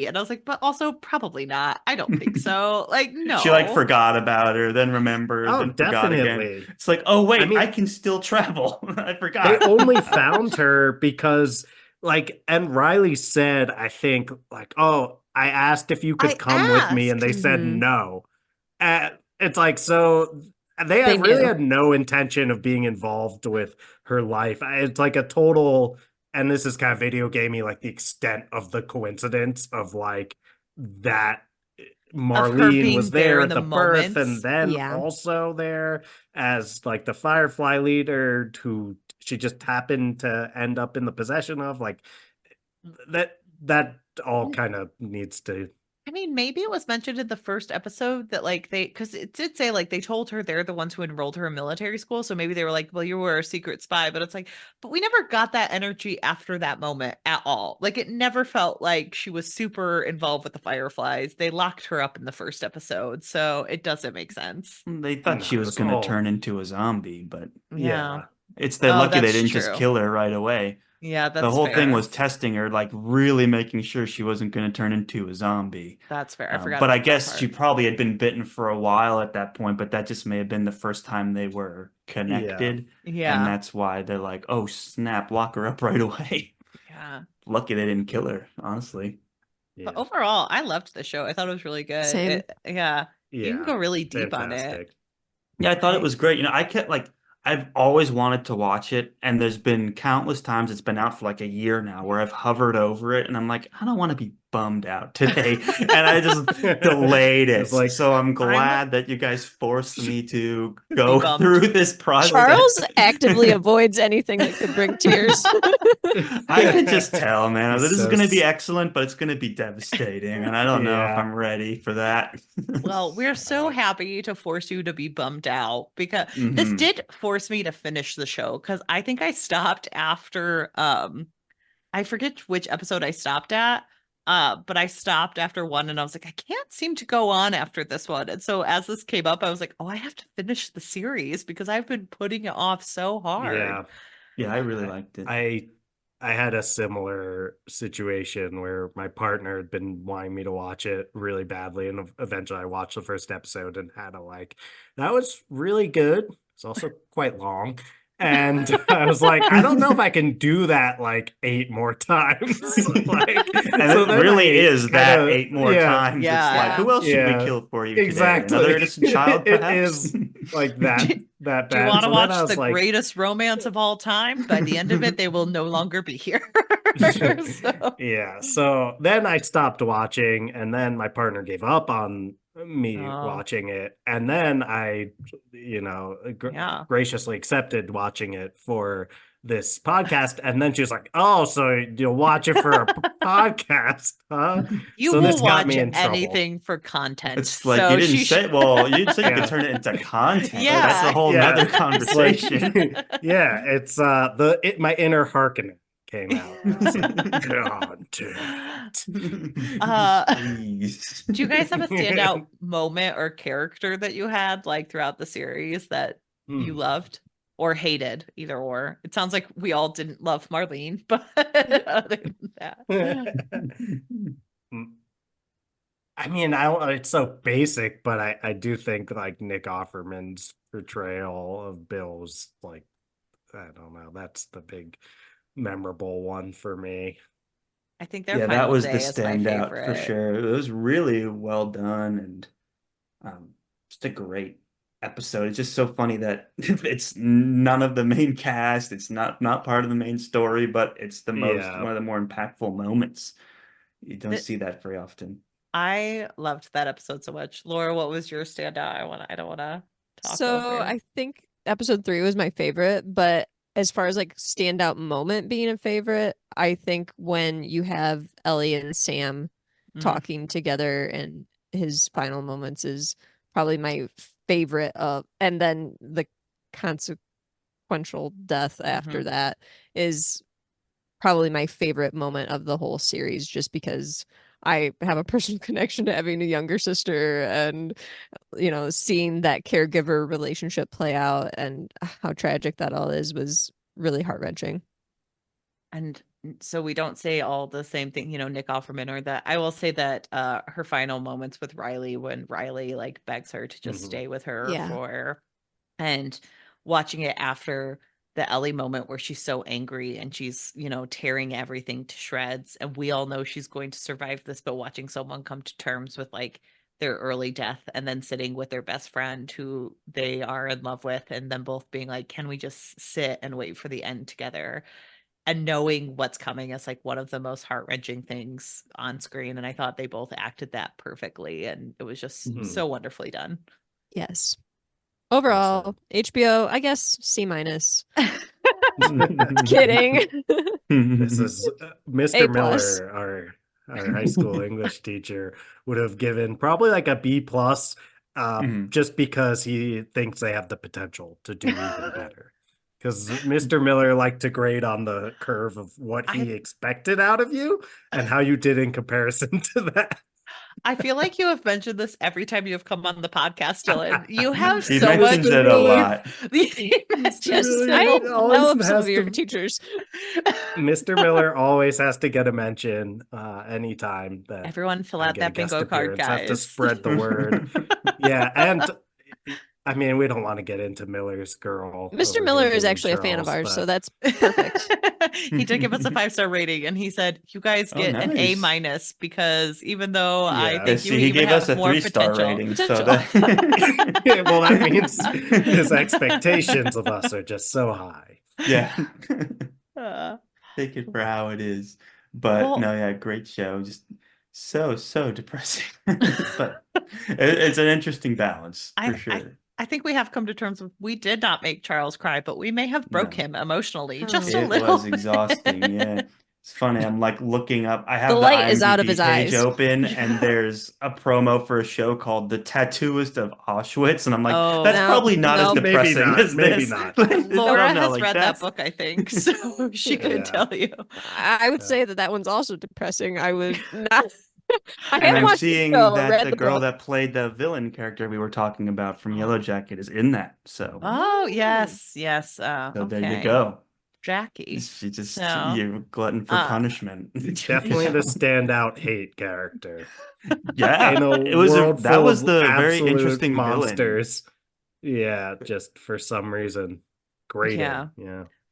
and I was like, but also probably not. I don't think so. Like, She like no. forgot about her, then remembered, oh, then forgot again. definitely. It's like, oh I wait, I mean, can still travel. I they forgot. only found her because like and Riley said, I think like, oh, I asked if you I could come with me and they asked. said Mhm. no. It's like so they They had really knew. had no intention of being involved with her life. It's like a total, and this is kind of video gamey, like the extent of the coincidence of like that Of her Marlene was being there there in at the the birth and moments. then Yeah. also there as like the Firefly leader who she just happened to end up in the possession of. Like that all kind of needs to I mean, maybe it was mentioned in the first episode that like because it did say like they told her they're the ones who enrolled her in military school. So maybe they were like, well, you were a secret spy, but it's like, but we never got that energy after that moment at all. Like it never felt like she was super involved with the Fireflies. They locked her up in the first episode, so it doesn't make sense. They thought she no, was it's going to all turn into a zombie, but Yeah. yeah. they're Oh, lucky they that's didn't just true. kill her right away. Yeah, The that's whole thing fair. was testing her, like really making sure she wasn't going to turn into a zombie. That's fair. I forgot But I about that guess she part. probably had been bitten for a while at that point, but that just may have been the first time they were Yeah. connected. And Yeah. that's why they're like, oh, snap, lock her up right away. Yeah. Lucky they didn't kill her, honestly. But Yeah. overall, I loved the show. I thought it was really good. Same. Yeah. You can Yeah. go really deep on it. Fantastic. Yeah, I thought it Right? was great. You know, I kept like I've always wanted to watch it, and there's been countless times it's been out for like a year now where I've hovered over it and I'm like, I don't want to be bummed out today. And I just delayed It's it. like So I'm I'm glad that you guys forced me to be go bummed. through this process. Charles actively avoids anything that could bring tears. I could just tell, man, he's this is so going to be excellent, but it's going to be devastating. And I don't know if yeah. I'm ready for that. Well, we're so Uh, happy to force you to be bummed out because this hmm did force me to finish the show because I think I stopped after I forget which episode I stopped at. But I stopped after one and I was like, I can't seem to go on after this one. And so as this came up, I was like, oh, I have to finish the series because I've been putting it off so hard. yeah. Yeah, I really I, liked it. I I had a similar situation where my partner had been wanting me to watch it really badly, and eventually I watched the first episode and had a like, that was really good. It's also quite long. And I was like, I don't know if I can do that like 8 more times. Like, And so it then really I is kind that of, 8 more yeah, times. It's like, Yeah. who else should we yeah, kill for you today? Another exactly. innocent child, It perhaps? is like Do, that do you bad. want to So then I watch was the like, greatest romance of all time? By the end of it, they will no longer be here. So, yeah. So then I stopped watching, and then my partner gave up on me oh, watching it. And then I, yeah. graciously accepted watching it for this podcast. And then she was like, oh, so you'll watch it for a podcast, huh? You So will this got watch me in trouble. anything for content. It's like so you didn't say. Well, you didn't say you Yeah. could turn it into content. Yeah. That's a whole Yeah. nother It's like, conversation. yeah, it's my inner Harkonnen came out. It's like, content. Please. Do you guys have a standout moment or character that you had like throughout the series that you loved or hated, either or? It sounds like we all didn't love Marlene, but other than that. I mean, it's so basic, but I do think like Nick Offerman's portrayal of Bill was like, I don't know, that's the big memorable one for me. I think their Yeah, final that was day the is my standout favorite. for sure. It was really well done and just a great episode. It's just so funny that it's none of the main cast. It's not part of the main story, but it's the most one of the more impactful moments. You don't see that very often. I loved that episode so much. Laura, what was your standout? I don't want to talk over. I think episode 3 was my favorite, but as far as like standout moment being a favorite, I think when you have Ellie and Sam talking together and his final moments is probably my favorite of, and then the consequential death after that is probably my favorite moment of the whole series, just because I have a personal connection to having a younger sister and, seeing that caregiver relationship play out and how tragic that all is was really heart-wrenching. And so we don't say all the same thing, Nick Offerman, or that. I will say that her final moments with Riley, when Riley like begs her to just stay with her and watching it after the Ellie moment where she's so angry and she's, tearing everything to shreds. And we all know she's going to survive this, but watching someone come to terms with like their early death and then sitting with their best friend who they are in love with, and then both being like, can we just sit and wait for the end together? And knowing what's coming is like one of the most heart-wrenching things on screen. And I thought they both acted that perfectly. And it was just so wonderfully done. Yes. Overall, HBO, I guess C-. Kidding. This is Mr. Miller, our high school English teacher, would have given probably like a B+, just because he thinks they have the potential to do even better. Because Mr. Miller liked to grade on the curve of what he expected out of you and how you did in comparison to that. I feel like you have mentioned this every time you have come on the podcast, Dylan. You have he so much. It a lot. I love some of your teachers. Mr. Miller always has to get a mention anytime that everyone fill out that bingo card, guys. Have to spread the word. Yeah, and I mean, we don't want to get into Miller's girl. Mr. Miller is actually a fan of ours, so that's perfect. He did give us a 5-star rating, and he said, "You guys get an A- because even though I think you he gave us a 3-star rating, so that well, that means his expectations of us are just so high. Yeah, take it for how it is. But great show. Just so depressing, but it's an interesting balance for sure. I think we have come to terms with we did not make Charles cry, but we may have broke him emotionally just a little. It was exhausting. Yeah, it's funny. I'm like looking up. I have the light is out of his eyes open, and there's a promo for a show called "The Tattooist of Auschwitz," and I'm like, that's probably not as depressing as maybe this. not. Laura has read that book, I think, so she could tell you. I would say that one's also depressing. I would not. I'm seeing that the girl that played the villain character we were talking about from Yellow Jacket is in that. So yes. So there you go, Jackie. She's just you're glutton for punishment. Definitely the standout hate character. Yeah, it was the very interesting monsters. Villain. Yeah, just for some reason, great. Yeah.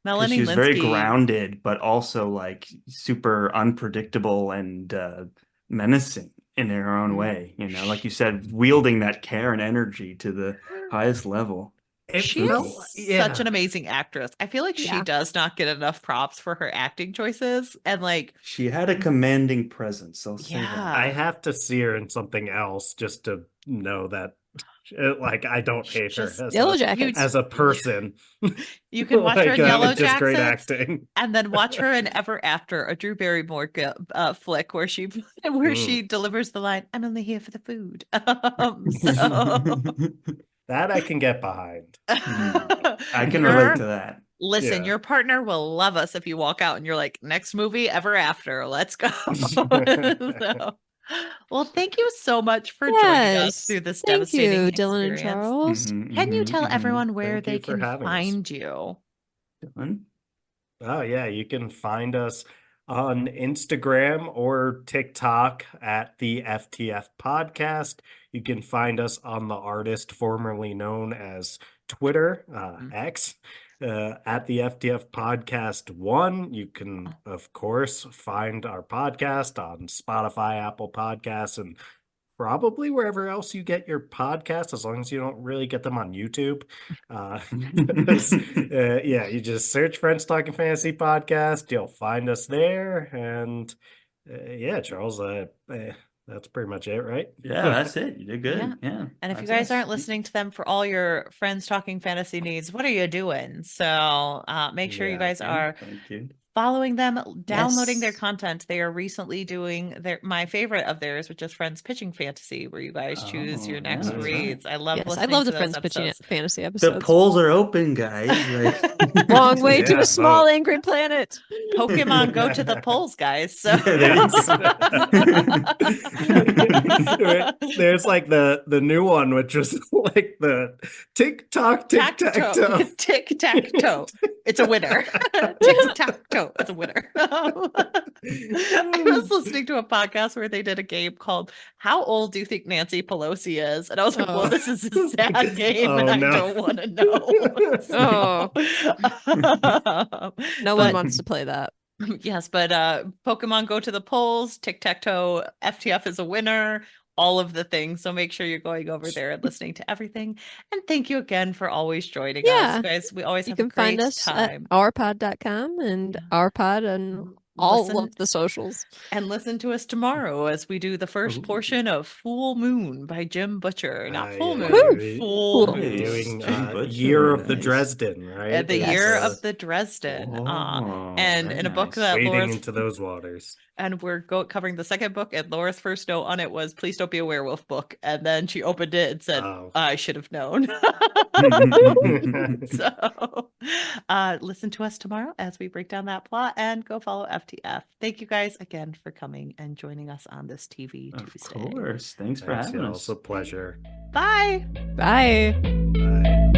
Melanie she was Linsky. Very grounded, but also like super unpredictable and menacing in her own way, like you said, wielding that care and energy to the highest level. She is such an amazing actress. I feel like she does not get enough props for her acting choices, and like she had a commanding presence. I'll say that. I have to see her in something else just to know that Like, I don't hate her Just as Yellow a, Jackets. as a person. You can watch her in Yellow just great Jackets, acting. and then watch her in Ever After, a Drew Barrymore flick where she delivers the line, "I'm only here for the food." That I can get behind. I can relate to that. Listen, your partner will love us if you walk out and you're like, "Next movie, Ever After, let's go." So, well, thank you so much for joining us through this Thank devastating you, Dylan and experience. Charles. Can you tell everyone where Thank they you for can having us. find you? Dylan? Oh, yeah. You can find us on Instagram or TikTok at the FTF Podcast. You can find us on the artist formerly known as Twitter, X, at the FTF Podcast 1. You can, of course, find our podcast on Spotify, Apple Podcasts, and probably wherever else you get your podcast, as long as you don't really get them on YouTube. Yeah, you just search Friends Talking Fantasy Podcast. You'll find us there. And yeah, Charles, that's pretty much it, right? Yeah, that's it. You did good. Yeah. And if you guys aren't listening to them for all your Friends Talking Fantasy needs, what are you doing? So make sure you guys are following them, downloading their content. They are recently doing my favorite of theirs, which is Friends Pitching Fantasy, where you guys choose your next reads. Right. I love listening I love to the Friends Pitching Fantasy episodes. The polls are open, guys. Long way to a small angry planet. Pokemon go to the polls, guys. So there's like the new one, which was like the tic-tac, tic-tac-toe. Tic-tac-toe. It's a winner. Tic-tac-toe. It's a winner. I was listening to a podcast where they did a game called "How Old Do You Think Nancy Pelosi Is?" And I was like, "Well, this is a sad game, and I don't want to know." No one wants to play that. Yes, but Pokemon go to the polls. Tic-tac-toe. FTF is a winner. All of the things. So make sure you're going over there and listening to everything. And thank you again for always joining us, guys. We always have a great time. You can find us at ourpod.com and ourpod and all of the socials. And listen to us tomorrow as we do the first portion of Full Moon by Jim Butcher. Not Full Moon, Full Moon. Doing Year of the Dresden, right? The Year of the Dresden. And in a book that wading into those waters. And we're covering the second book, and Laura's first note on it was, "Please don't be a werewolf book." And then she opened it and said, "I should have known." So listen to us tomorrow as we break down that plot, and go follow FTF. Thank you guys again for coming and joining us on this TV Tuesday. Of course. Thanks for having us. It's a pleasure. Bye. Bye. Bye.